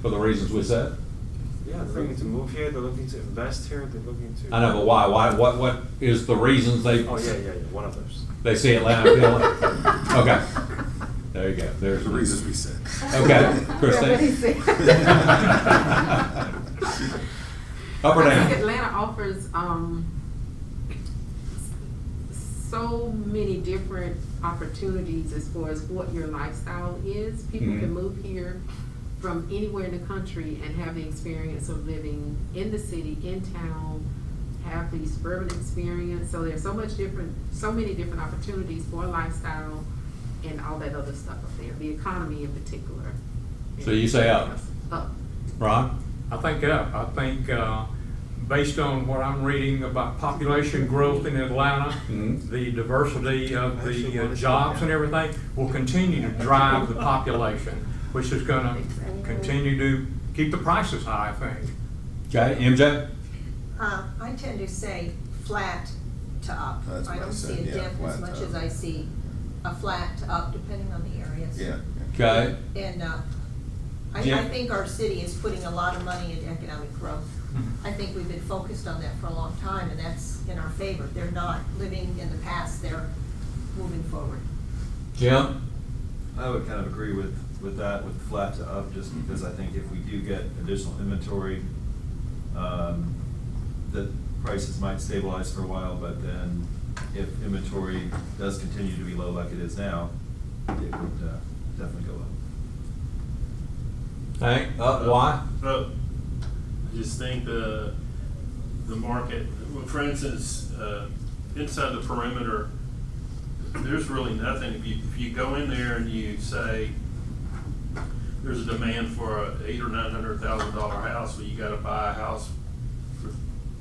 For the reasons we said?
Yeah, they're looking to move here, they're looking to invest here, they're looking to.
I know, but why? What is the reasons they?
Oh, yeah, one of those.
They see Atlanta appealing? Okay, there you go, there's
The reasons we said.
Okay, Christine? Up or
I think
down?
Atlanta offers, so many different opportunities as far as what your lifestyle is. People can move here from anywhere in the country and have the experience of living in the city, in town, have the suburban experience. So there's so many different opportunities for lifestyle and all that other stuff up there, the economy in particular.
So you say up?
Up.
Ron?
I think up. I think, based on what I'm reading about population growth in Atlanta,
Mhm.
the diversity of the jobs and everything will continue to drive the population, which is gonna continue to keep the prices high, I think.
Okay, MJ?
I tend to say flat to up.
That's what
I
I
don't see
said,
a
yeah,
dip
flat
as
to
much
up.
as I see a flat to up, depending on the areas.
Yeah.
Okay,
And I
Jim?
think our city is putting a lot of money into economic growth. I think we've been focused on that for a long time, and that's in our favor. They're not living in the past, they're moving forward.
Jim?
I would kind of agree with that, with flat to up, just because I think if we do get additional inventory, the prices might stabilize for a while, but then if inventory does continue to be low like it is now, it would definitely go up.
Hank, up, why?
I just think the market, well, for instance, inside the perimeter, there's really nothing. If you go in there and you say there's a demand for a $800,000 or $900,000 house, well, you got to buy a house for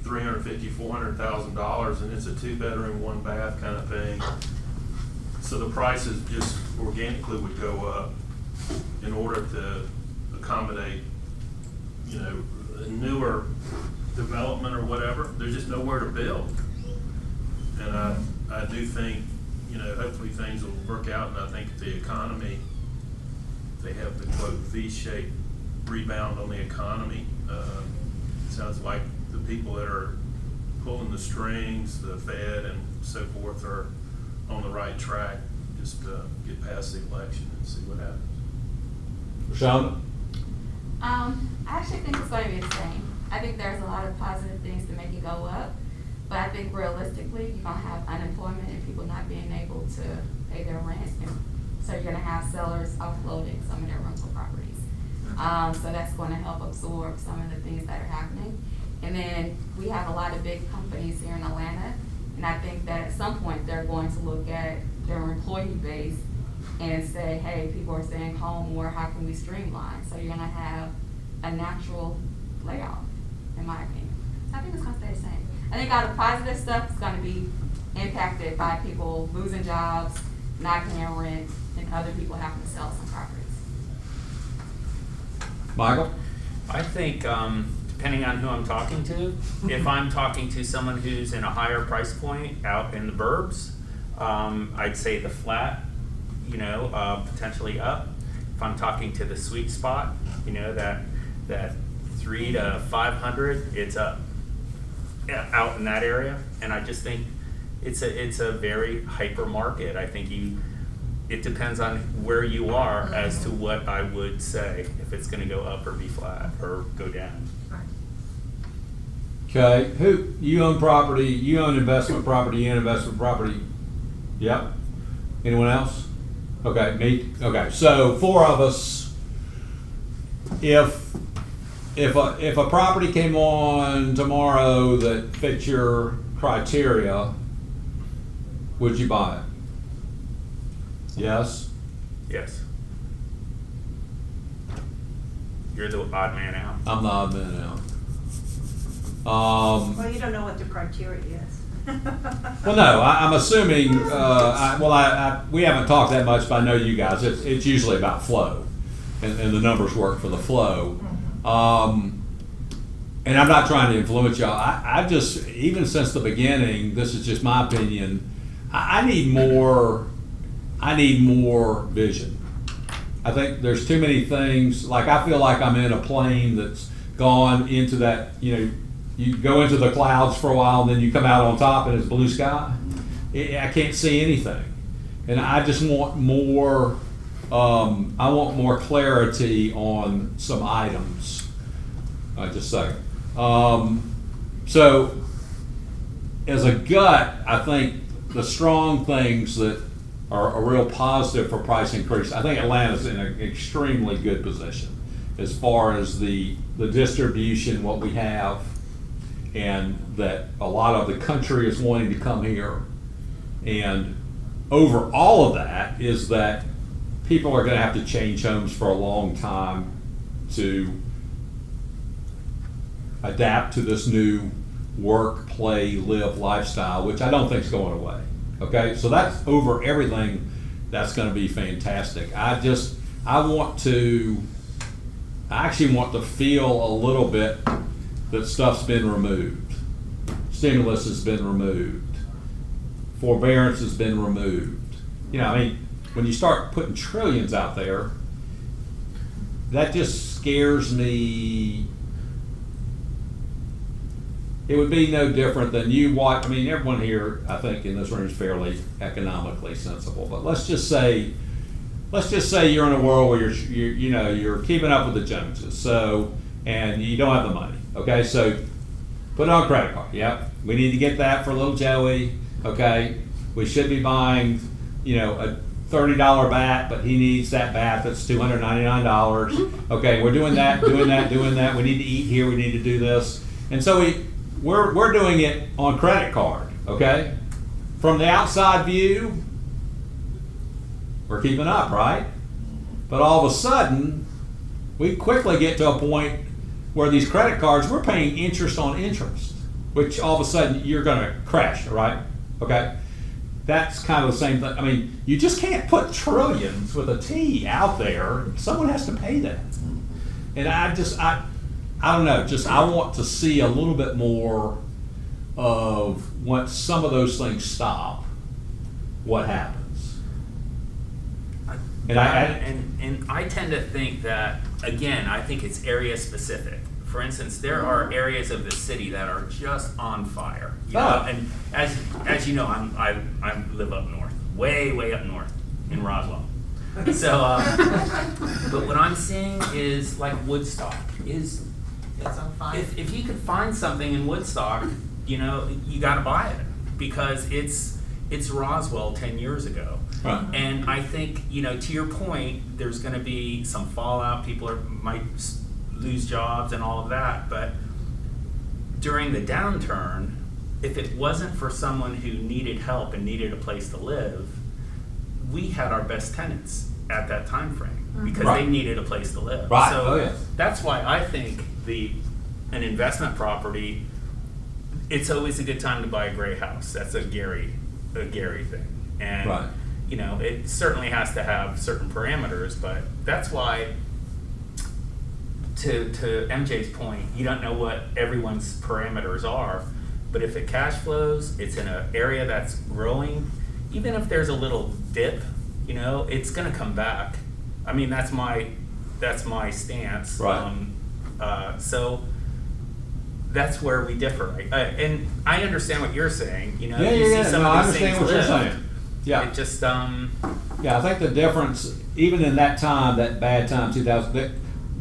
$350,000, $400,000, and it's a 2-bedroom, 1-bath kind of thing. So the prices just organically would go up in order to accommodate, you know, a newer development or whatever. There's just nowhere to build. And I do think, you know, hopefully things will work out, and I think the economy, they have the quote V-shaped rebound on the economy. Sounds like the people that are pulling the strings, the Fed and so forth, are on the right track. Just get past the election and see what happens.
Rashonda?
I actually think it's going to be the same. I think there's a lot of positive things to make it go up, but I think realistically, you're going to have unemployment and people not being able to pay their rent. And so you're going to have sellers offloading some of their rental properties. So that's going to help absorb some of the things that are happening. And then we have a lot of big companies here in Atlanta, and I think that at some point they're going to look at their employee base and say, hey, people are staying home more, how can we streamline? So you're gonna have a natural layoff, in my opinion. So I think it's gonna stay the same. I think all the positive stuff is gonna be impacted by people losing jobs, not paying rent, and other people having to sell some properties.
Michael?
I think
depending on who I'm talking to. If I'm talking to someone who's in a higher price point out in the burbs, I'd say the flat, potentially up. If I'm talking to the sweet spot, that 300 to 500, it's up. Yeah, out in that area, and I just think it's a very hyper market. I think it depends on where you are as to what I would say if it's going to go up or be flat or go down.
Okay, you own property, you own investment property, you own investment property. Yep. Anyone else? Okay, me. Okay, so 4 of us. If a property came on tomorrow that fits your criteria, would you buy it? Yes?
Yes. You're the odd man out.
I'm the odd man out.
Well, you don't know what the criteria is.
Well, no, I'm assuming, we haven't talked that much, but I know you guys, it's usually about flow, and the numbers work for the flow. And I'm not trying to influence y'all. I just, even since the beginning, this is just my opinion, I need more vision. I think there's too many things, like I feel like I'm in a plane that's gone into that, you go into the clouds for a while and then you come out on top and it's blue sky. I can't see anything. And I just want more, I want more clarity on some items. Just a second. So as a gut, I think the strong things that are a real positive for price increase, I think Atlanta's in an extremely good position as far as the distribution, what we have, and that a lot of the country is wanting to come here. And over all of that is that people are going to have to change homes for a long time to adapt to this new work, play, live lifestyle, which I don't think is going away. Okay, so that's over everything. That's going to be fantastic. I actually want to feel a little bit that stuff's been removed. Stimulus has been removed. Forbearance has been removed. When you start putting trillions out there, that just scares me. It would be no different than you watch. Everyone here, I think, in this room is fairly economically sensible. But let's just say you're in a world where you're keeping up with the Joneses, and you don't have the money. Okay, so put it on a credit card. Yep, we need to get that for little Joey. Okay, we should be buying, a $30 bat, but he needs that bat that's $299. Okay, we're doing that. We need to eat here. We need to do this, and so we're doing it on credit card. Okay, from the outside view, we're keeping up, right? But all of a sudden, we quickly get to a point where these credit cards, we're paying interest on interest, which all of a sudden you're going to crash, right? Okay, that's kind of the same thing. You just can't put trillions with a T out there. Someone has to pay that. And I don't know, I want to see a little bit more of once some of those things stop, what happens.
And I tend to think that, again, I think it's area specific. For instance, there are areas of the city that are just on fire. And as you know, I live up north, way up north in Roswell. So, but what I'm seeing is like Woodstock is.
It's on fire.
If you could find something in Woodstock, you got to buy it because it's Roswell 10 years ago.
Right.
And I think, to your point, there's going to be some fallout. People might lose jobs and all of that. But during the downturn, if it wasn't for someone who needed help and needed a place to live, we had our best tenants at that time frame because
Right.
they needed a place to live.
Right.
So
Oh, yeah.
that's why I think an investment property, it's always a good time to buy a gray house. That's a Gary thing. And
Right.
It certainly has to have certain parameters, but that's why to MJ's point, you don't know what everyone's parameters are, but if it cash flows, it's in an area that's growing, even if there's a little dip, you know, it's gonna come back. I mean, that's my stance.
Right.
So that's where we differ. And I understand what you're saying, you know,
Yeah,
you
yeah,
see some
no, I
of these things
understand what you're
lift.
saying. Yeah.
It just,
Yeah, I think the difference, even in that time, that bad time, 2000, the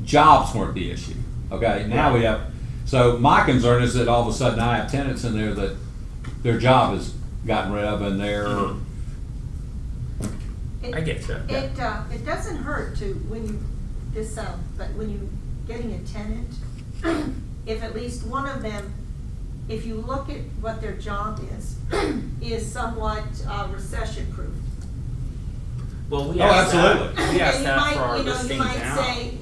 jobs weren't the issue. Okay, now we have. So my concern is that all of a sudden I have tenants in there that their job has gotten rid of, and they're.
I get you.
It doesn't hurt to, when you, but when you getting a tenant, if at least one of them, if you look at what their job is somewhat recession-proof.
Well, we
Oh,
asked
absolutely.
that. We asked
And
that for our
you
listing
might
down.
say,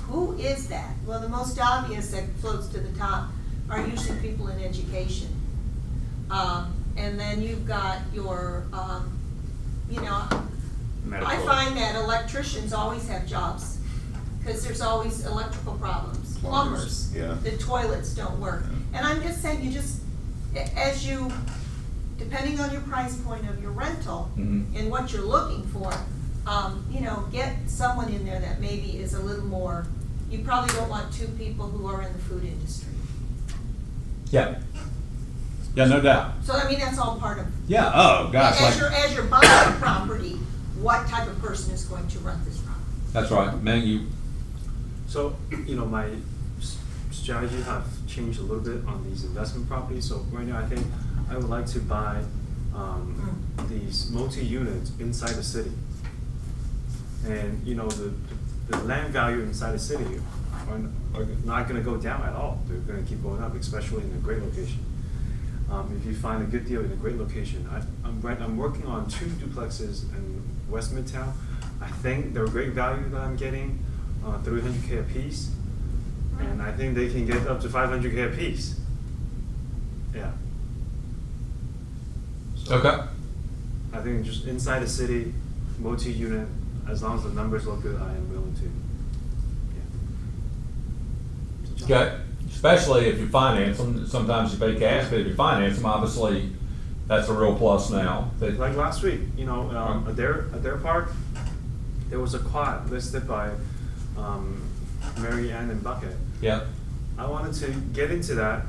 who is that? Well, the most obvious that floats to the top are usually people in education. And then you've got your, you know,
Medical.
I find that electricians always have jobs, because there's always electrical problems. Plumbers,
Yeah.
the toilets don't work. And I'm just saying, you just, as you, depending on your price point of your rental
Mhm.
and what you're looking for, you know, get someone in there that maybe is a little more, you probably don't want two people who are in the food industry.
Yeah. Yeah, no doubt.
So, I mean, that's all part of,
Yeah. Oh gosh.
as you're buying property, what type of person is going to rent this property?
That's right, man. You.
So, you know, my strategy have changed a little bit on these investment properties. So right now, I think I would like to buy these multi-units inside the city. And, you know, the land value inside the city are not gonna go down at all. They're gonna keep going up, especially in a great location. If you find a good deal in a great location, I'm working on 2 duplexes in West Midtown. I think they're great value that I'm getting, $300K a piece, and I think they can get up to $500K a piece. Yeah. So
Okay.
I think just inside the city, multi-unit, as long as the numbers look good, I am willing to. Yeah.
Okay. Especially if you finance them. Sometimes you pay cash, but if you finance them, obviously, that's a real plus now. That-
Like last week, you know, at their park, there was a quad listed by Mary Ann and Bucket.
Yeah.
I wanted to get into that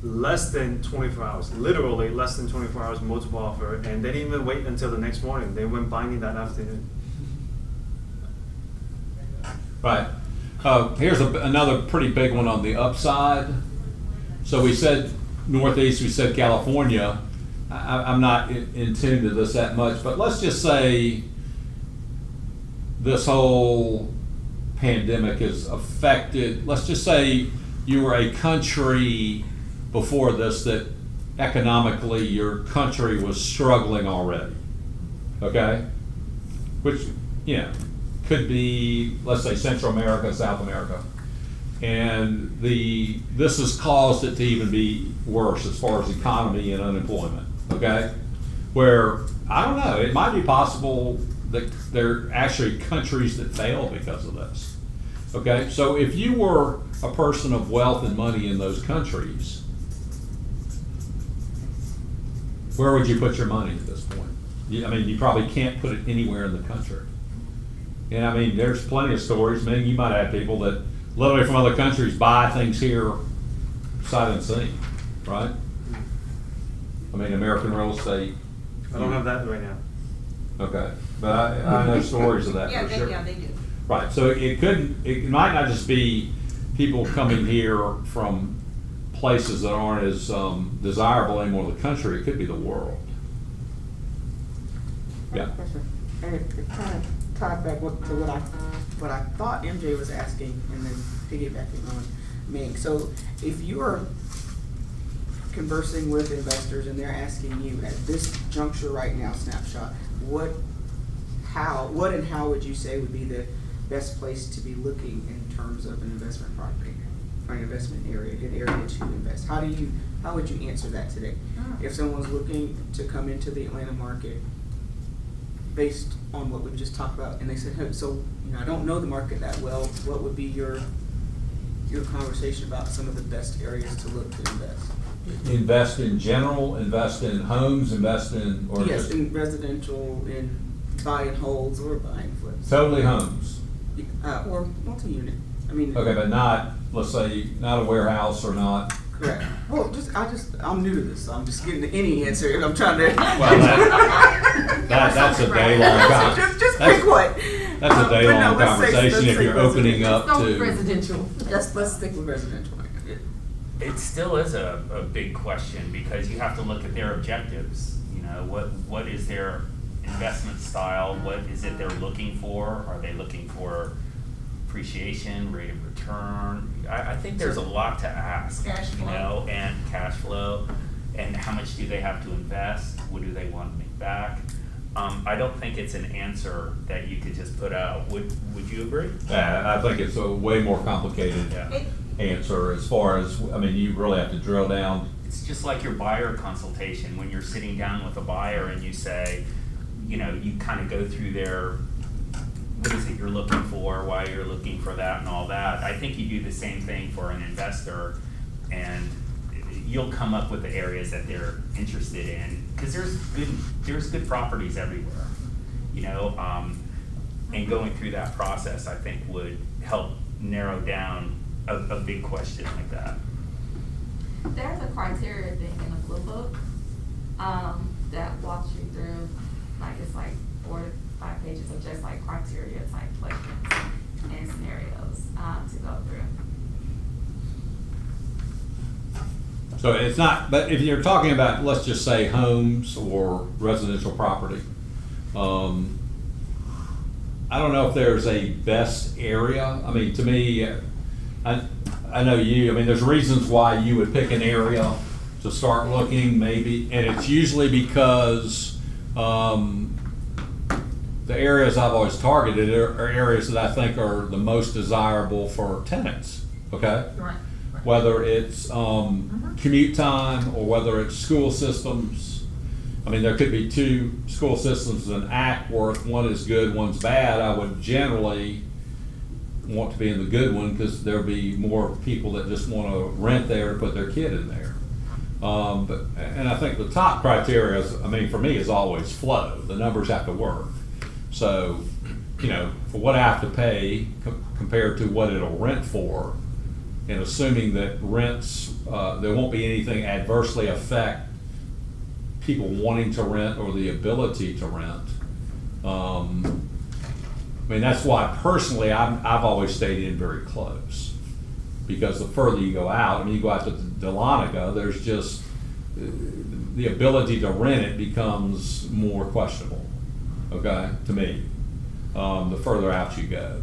less than 24 hours, literally less than 24 hours, multiple offer, and they didn't even wait until the next morning. They went binding that afternoon.
Right. Here's another pretty big one on the upside. So we said Northeast, we said California. I'm not in tune to this that much, but let's just say this whole pandemic has affected, let's just say you were a country before this that economically your country was struggling already, okay? Which, you know, could be, let's say, Central America, South America. And this has caused it to even be worse as far as economy and unemployment, okay? Where, I don't know, it might be possible that there are actually countries that fail because of this, okay? So if you were a person of wealth and money in those countries, where would you put your money at this point? I mean, you probably can't put it anywhere in the country. And I mean, there's plenty of stories. I mean, you might have people that literally from other countries buy things here sight unseen, right? I mean, American real estate.
I don't have that right now.
Okay, but I know stories of that for sure.
Yeah, they do.
Right, so it might not just be people coming here from places that aren't as desirable anymore in the country, it could be the world. Yeah.
And it kind of tied back to what I thought MJ was asking, and then piggybacking on Ming. So if you are conversing with investors and they're asking you at this juncture right now, snapshot, what and how would you say would be the best place to be looking in terms of an investment property, or an investment area, a good area to invest? How would you answer that today? If someone's looking to come into the Atlanta market based on what we've just talked about, and they said, hey, so, you know, I don't know the market that well, what would be your your conversation about some of the best areas to look to invest.
Invest in general, invest in homes, invest in, or
Yes,
just
in residential, in buy and holds or buy and flips.
totally homes?
Or multi-unit. I mean.
Okay, but not, let's say, not a warehouse or not.
Correct. Well, I'm new to this, so I'm just getting to any answer. I'm trying to.
Well, that's a day-long
Just pick one.
That's a
But
day-long
no, let's say-
conversation
let's
if
say
you're opening
residential.
up
Go with
to.
residential.
Let's stick with residential.
It still is a big question, because you have to look at their objectives. You know, what is their investment style? What is it they're looking for? Are they looking for appreciation, rate of return? I think there's a lot to ask.
Cash
You
flow.
know, and cash flow, and how much do they have to invest? What do they want to make back? I don't think it's an answer that you could just put out. Would you agree?
Yeah, I think it's a way more complicated
Yeah.
answer as far as, I mean, you really have to drill down.
It's just like your buyer consultation, when you're sitting down with a buyer and you say, you know, you kind of go through their, what is it you're looking for, why you're looking for that and all that. I think you do the same thing for an investor, and you'll come up with the areas that they're interested in, because there's good properties everywhere, you know, and going through that process, I think, would help narrow down a big question like that.
There's a criteria thing in the Blue Book, that walks you through, like, it's like 4 to 5 pages of just like criteria type questions and scenarios, to go through.
So it's not, but if you're talking about, let's just say homes or residential property, I don't know if there's a best area. I mean, to me, I know you, I mean, there's reasons why you would pick an area to start looking maybe, and it's usually because, the areas I've always targeted are areas that I think are the most desirable for tenants, okay?
Right.
Whether it's commute time or whether it's school systems. I mean, there could be 2 school systems in Ackworth, one is good, one's bad. I would generally want to be in the good one because there'll be more people that just want to rent there to put their kid in there. And I think the top criteria is, I mean, for me, is always flow. The numbers have to work. So, you know, for what I have to pay compared to what it'll rent for, and assuming that rents, there won't be anything adversely affect people wanting to rent or the ability to rent. I mean, that's why personally I've always stayed in very close, because the further you go out, I mean, you go out to Dahlonega, there's just the ability to rent it becomes more questionable, okay, to me, the further out you go.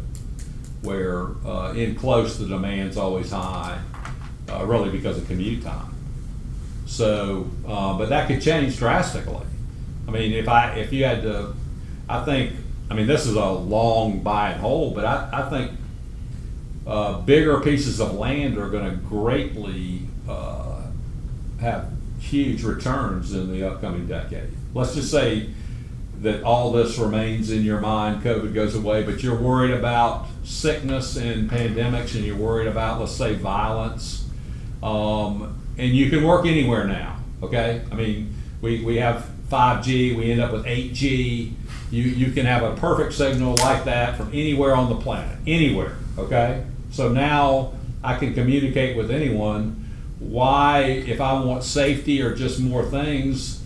Where in close the demand's always high, really because of commute time. So, but that could change drastically. I mean, if you had to, I think, I mean, this is a long buy and hold, but I think bigger pieces of land are going to greatly have huge returns in the upcoming decade. Let's just say that all this remains in your mind, COVID goes away, but you're worried about sickness and pandemics, and you're worried about, let's say, violence, and you can work anywhere now, okay? I mean, we have 5G, we end up with 8G, you can have a perfect signal like that from anywhere on the planet, anywhere, okay? So now I can communicate with anyone. Why, if I want safety or just more things,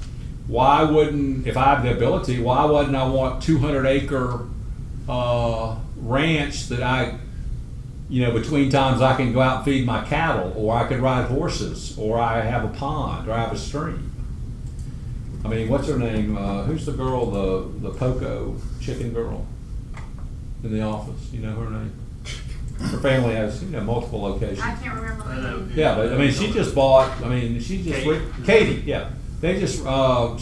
why wouldn't, if I have the ability, why wouldn't I want 200-acre ranch that I, you know, between times I can go out and feed my cattle, or I could ride horses, or I have a pond, or I have a stream. I mean, what's her name? Who's the girl, the Poco chicken girl in the office? You know her name? Her family has, you know, multiple locations.
I can't remember her name.
Yeah, but I mean, she just bought, I mean, she just, Katie, yeah. They just,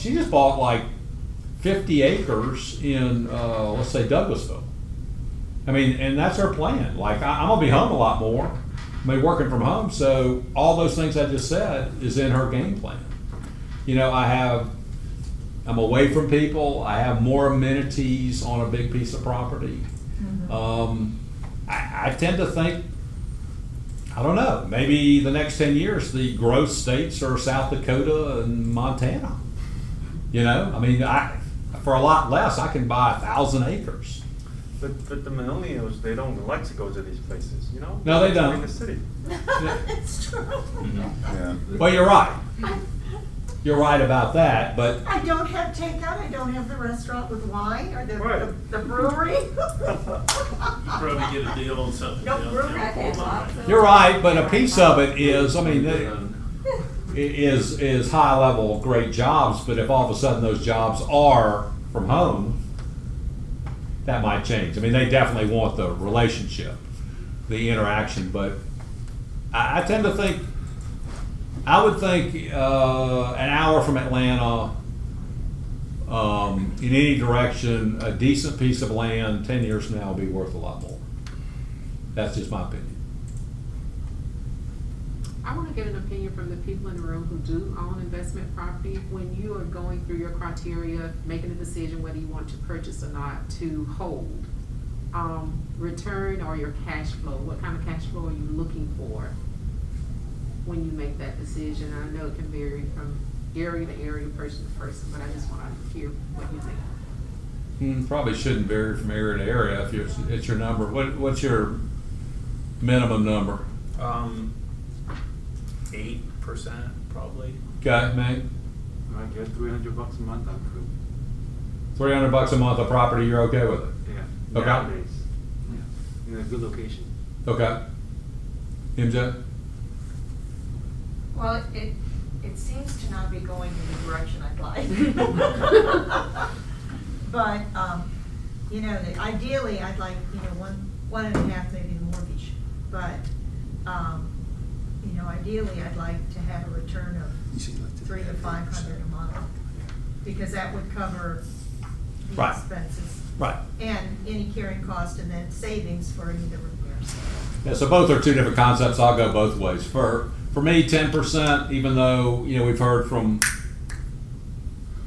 she just bought like 50 acres in, let's say, Douglasville. I mean, and that's her plan. Like, I'm gonna be home a lot more. I mean, working from home, so all those things I just said is in her game plan. You know, I'm away from people. I have more amenities on a big piece of property. I tend to think, I don't know, maybe the next 10 years, the growth states are South Dakota and Montana. You know, I mean, for a lot less, I can buy 1,000 acres.
But the millennials, they don't like to go to these places, you know?
No, they
like to be
don't.
in the city.
It's true.
Yeah.
Well, you're right. You're right about that, but
I don't have takeout, I don't have the restaurant with wine, or
Right.
the brewery.
Probably get a deal on something
No,
down
really?
there.
you're right, but a piece of it is, I mean, is high level, great jobs, but if all of a sudden those jobs are from home, that might change. I mean, they definitely want the relationship, the interaction, but I tend to think, I would think an hour from Atlanta, in any direction, a decent piece of land 10 years from now will be worth a lot more. That's just my opinion.
I want to get an opinion from the people in the room who do own investment property. When you are going through your criteria, making a decision whether you want to purchase or not, to hold, return or your cash flow, what kind of cash flow are you looking for when you make that decision? I know it can vary from area to area, person to person, but I just want to hear what you think.
Probably shouldn't vary from area to area if it's your number. What's your minimum number?
8% probably.
Okay, mate?
I get $300 a month, I'm good.
$300 a month of property, you're okay with it?
Yeah,
Okay.
nowadays. Yeah, in a good location.
Okay. MJ?
Well, it seems to not be going in the direction I'd like. But, you know, ideally, I'd like, you know, one and a half maybe the mortgage. But, you know, ideally, I'd like to have a return of $300 to $500 a month. Because that would cover the
Right.
expenses.
Right.
And any carrying cost and then savings for any of the repairs.
Yeah, so both are two different concepts. I'll go both ways. For me, 10%, even though, you know, we've heard from,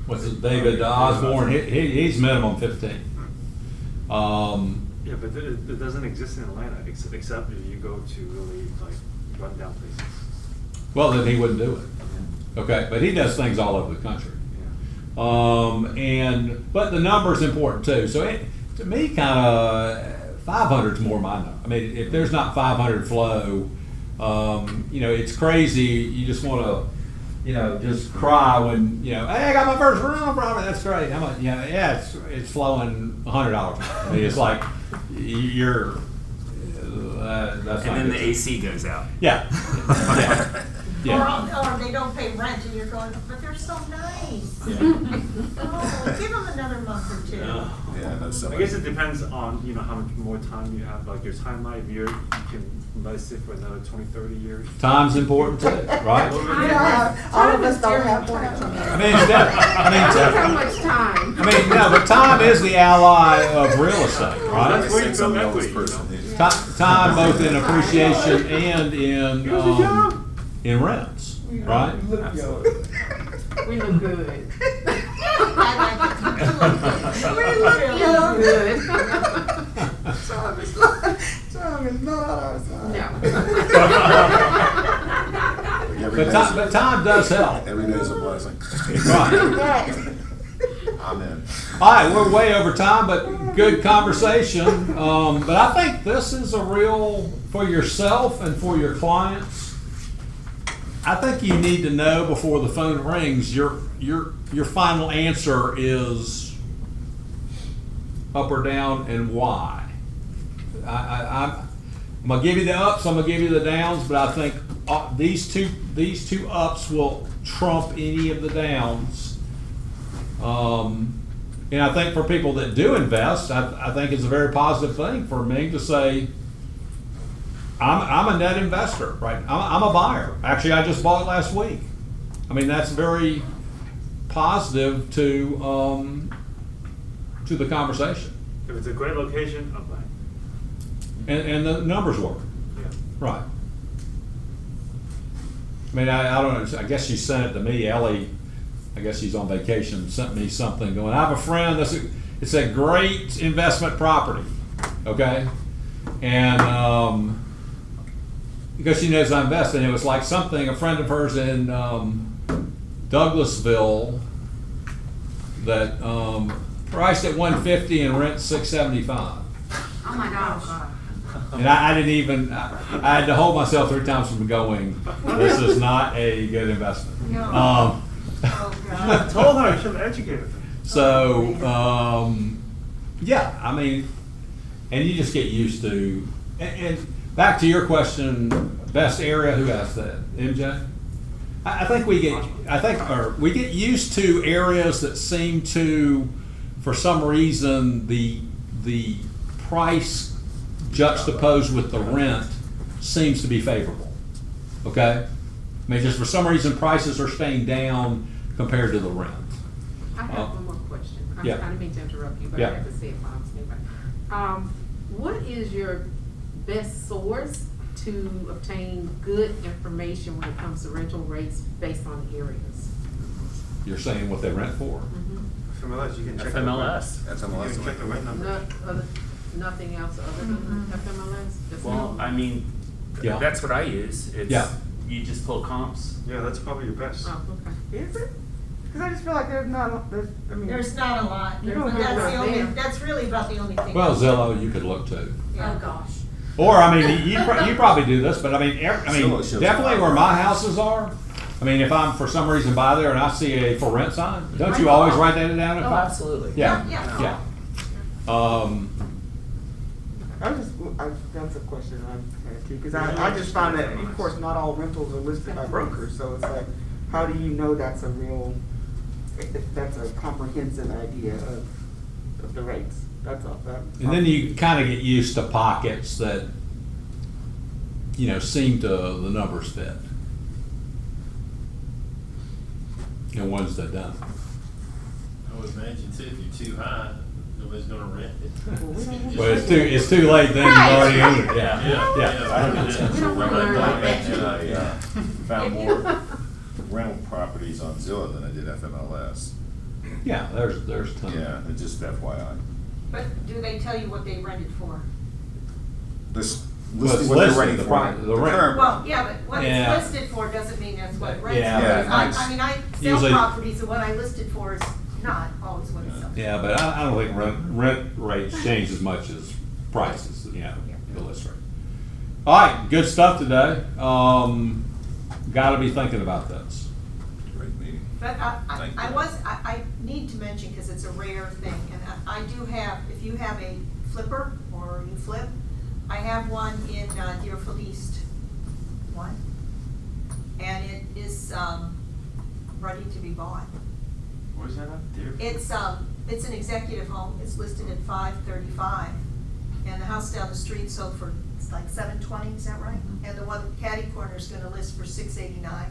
what's it, David Osborne, he's minimum 15.
Yeah, but it doesn't exist in Atlanta, except if you go to really like rundown places.
Well, then he wouldn't do it. Okay, but he does things all over the country.
Yeah.
But the number's important too. So to me, kind of 500 is more my number. I mean, if there's not 500 flow, you know, it's crazy. You just want to, you know, just cry when, you know, hey, I got my first rental property. That's great. How much? You know, yeah, it's flowing $100. I mean, it's like you're. That's
And
not
then
good.
the AC goes out.
Yeah. Yeah. Yeah.
Or they don't pay rent and you're going, but they're so nice.
Yeah.
Oh, give them another month or two.
Yeah, I know
I
somebody.
guess it depends on, you know, how much more time you have, like your timeline. If you can let it sit for another 20, 30 years.
Time's important too, right?
All of us don't have one.
I mean,
How much time?
I mean, no, but time is the ally of real estate, right?
That's where you
Some
build
oldest
equity.
person here.
Time both in appreciation and in rents, right?
Absolutely.
We look good.
We
You look good.
Time is not our side.
No.
But time does help.
Every day is a blessing.
Right.
Amen.
All right, we're way over time, but good conversation. But I think this is a real, for yourself and for your clients, I think you need to know before the phone rings, your final answer is up or down and why. I'm gonna give you the ups, I'm gonna give you the downs, but I think these two ups will trump any of the downs. And I think for people that do invest, I think it's a very positive thing for me to say, I'm a net investor, right? I'm a buyer. Actually, I just bought last week. I mean, that's very positive to the conversation.
If it's a great location, I'm buying.
And the numbers work,
Yeah.
right? I mean, I don't know, I guess she sent it to me, Ellie, I guess she's on vacation, sent me something going, I have a friend, it's a great investment property, okay? And because she knows I invest, and it was like something, a friend of hers in Douglasville that priced at 150 and rent 675.
Oh my gosh.
And I didn't even, I had to hold myself 3 times from going, this is not a good investment.
No.
Um,
Oh, God.
Told her, I should have educated her.
So, yeah, I mean, and you just get used to, and back to your question, best area, who asked that? MJ? I think we get used to areas that seem to, for some reason, the price juxtaposed with the rent seems to be favorable. Okay? I mean, just for some reason, prices are staying down compared to the rent.
I have one more question. I
yeah.
didn't mean to interrupt you, but
Yeah.
I have to say it while I'm thinking about it. What is your best source to obtain good information when it comes to rental rates based on areas?
You're saying what they rent for?
FMLS, you can check.
FMLS.
That's
You
MLS.
can check the rent number.
Nothing else other than FMLS? Just
Well, I mean,
Yeah.
that's what I use. It's,
Yeah.
you just pull comps.
Yeah, that's probably your best.
Oh, okay.
Is it? Because I just feel like there's not, I mean.
There's not a lot,
You
but
don't have
that's
right
the only,
there.
that's really about the only thing.
Well, Zillow, you could look to.
Yeah.
Oh, gosh.
Or, I mean, you probably do this, but I mean,
Zillow shows
definitely
a lot.
where my houses are. I mean, if I'm for some reason by there and I see a for rent sign, don't you always write that down?
Oh, absolutely.
Yeah,
Yeah.
yeah.
That's a question I had too, because I just found that, of course, not all rentals are listed by brokers, so it's like, how do you know that's a comprehensive idea of the rates? That's all.
And then you kind of get used to pockets that, seem to, the numbers fit. And ones that don't.
I would imagine too, if you're too high, nobody's gonna rent it.
But it's too late then, you've already owned it,
Yeah,
yeah.
yeah.
I had a potential
We don't
rental
wanna learn
property,
like
and
that.
I found more rental properties on Zillow than I did FMLS.
Yeah, there's tons.
Yeah, it's just FYI.
But do they tell you what they rented for?
This,
Well, it's
listing what they're
listed,
renting
the
for.
price- the rent.
current-
Well, yeah, but what
Yeah.
it's listed for doesn't mean that's what it rents
Yeah.
for.
Yeah,
I
it's-
mean, I
Usually-
sell properties and what I listed for is not always what it sells.
Yeah, but I don't think rent rates change as much as prices, the list rate. All right, good stuff today. Gotta be thinking about this.
Great meeting.
But
Thank
I
you.
need to mention, because it's a rare thing, and I do have, if you have a flipper or you flip, I have one in Deerfield East, one, and it is ready to be bought.
Where's that at? Deer?
It's an executive home, it's listed at $535, and the house down the street sold for, it's like $720, is that right? And the one catty corner is gonna list for $689.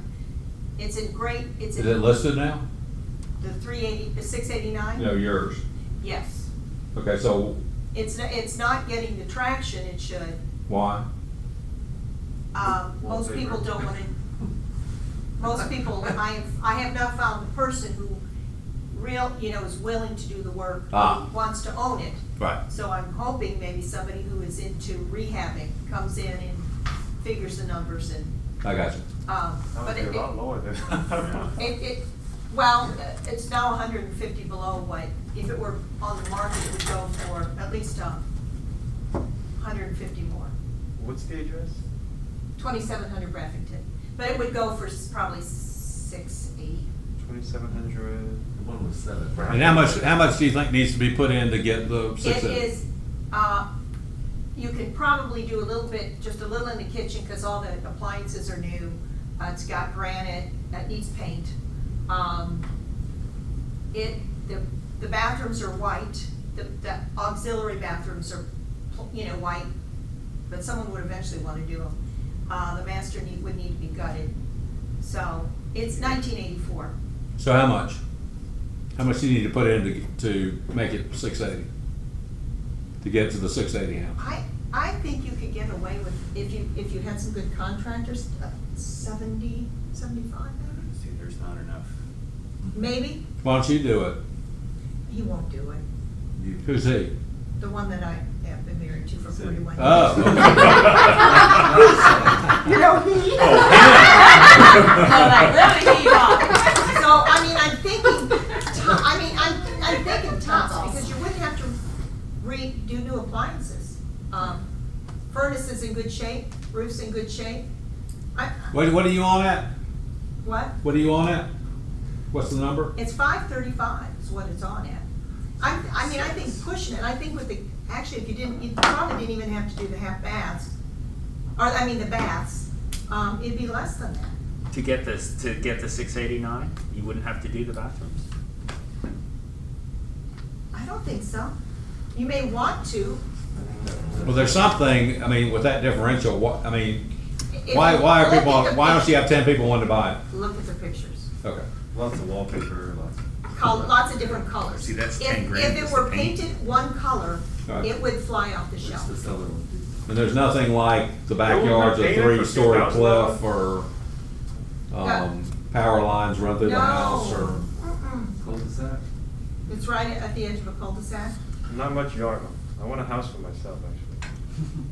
It's in great, it's
Is
in.
it listed now?
The 380, the 689?
No, yours.
Yes.
Okay, so
It's not getting the traction it should.
why?
Most people don't want to, most people, I have not found the person who is willing to do the work,
Ah.
who wants to own it.
Right.
So I'm hoping maybe somebody who is into rehabbing comes in and figures the numbers and,
I got you.
That
but
would be a lot lower than.
well, it's now 150 below what, if it were on the market, it would go for at least 150 more.
What's the address?
2,700 Braffington, but it would go for probably 680.
2700.
One was 7.
And how much do you think needs to be put in to get the
It
680?
is, you can probably do a little bit, just a little in the kitchen, because all the appliances are new. It's got granite, it needs paint. The bathrooms are white, the auxiliary bathrooms are, white, but someone would eventually want to do them. The master would need to be gutted. So, it's 1984.
So how much? How much do you need to put in to make it 680? To get to the 680 house?
I think you could get away with, if you had some good contractors, 70, 75 maybe?
See, there's not enough.
Maybe,
Why don't you do it?
he won't do it.
Who's he?
The one that I have been married to for 41 years.
Oh.
You know
like, really heave off.
So, I mean, I'm thinking tops, because you wouldn't have to do new appliances. Furnace is in good shape, roof's in good shape.
What are you on at?
What?
What are you on at? What's the number?
It's 535 is what it's on at. I think pushing it, I think with the, actually, if you probably didn't even have to do the half baths, the baths, it'd be less than that.
To get the 689, you wouldn't have to do the bathrooms.
I don't think so. You may want to.
Well, there's something, I mean, with that differential, what, I mean,
If
why
you
are
look at
people,
the
why don't you have 10 people wanting to buy it?
Look at the pictures.
Okay.
Lots of wallpaper,
Lots of different colors.
See, that's
If-
10 grand
If
just
it were
to paint.
painted one color,
Right.
it would fly off the
What's
shelf.
this other one?
And there's nothing like the
wouldn't
backyard's a
have painted for
three-story
$2,000.
cliff or, power lines run through the house or.
Mm-mm.
Cul-de-sac?
It's right at the edge of a cul-de-sac.
Not much yard. I want a house for myself, actually.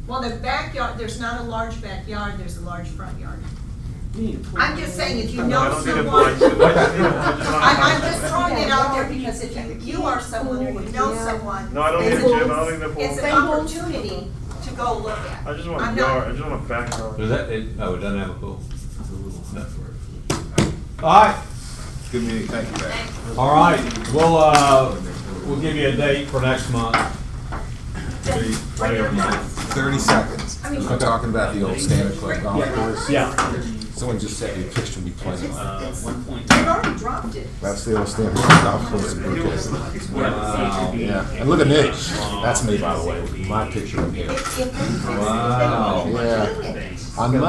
Well, the backyard, there's not a large backyard, there's a large front yard. I'm just saying, if you
No, I
know
don't need a
someone,
bunch.
I'm just throwing it out there because if you are someone or you know someone.
No, I don't need a
it's
gym, I don't need a pool.
It's an opportunity to go look at.
I just want
I'm
a
not-
yard, I just want a backyard.
Does that, it doesn't have a pool. All right,
Good meeting, thank you, Matt.
all right, we'll give you a date for next month.
Right here.
30 seconds.
I mean-
We're talking about the old Standard Club golf course.
Yeah.
Someone just said the picture would be playing.
You've already dropped it.
That's the old Standard Club golf course in Brookhaven.
Wow.
Yeah, and look at this. That's me, by the way. My picture in here.
If they fix it,
Wow.
then
Yeah.
you can clean it.
On Monday,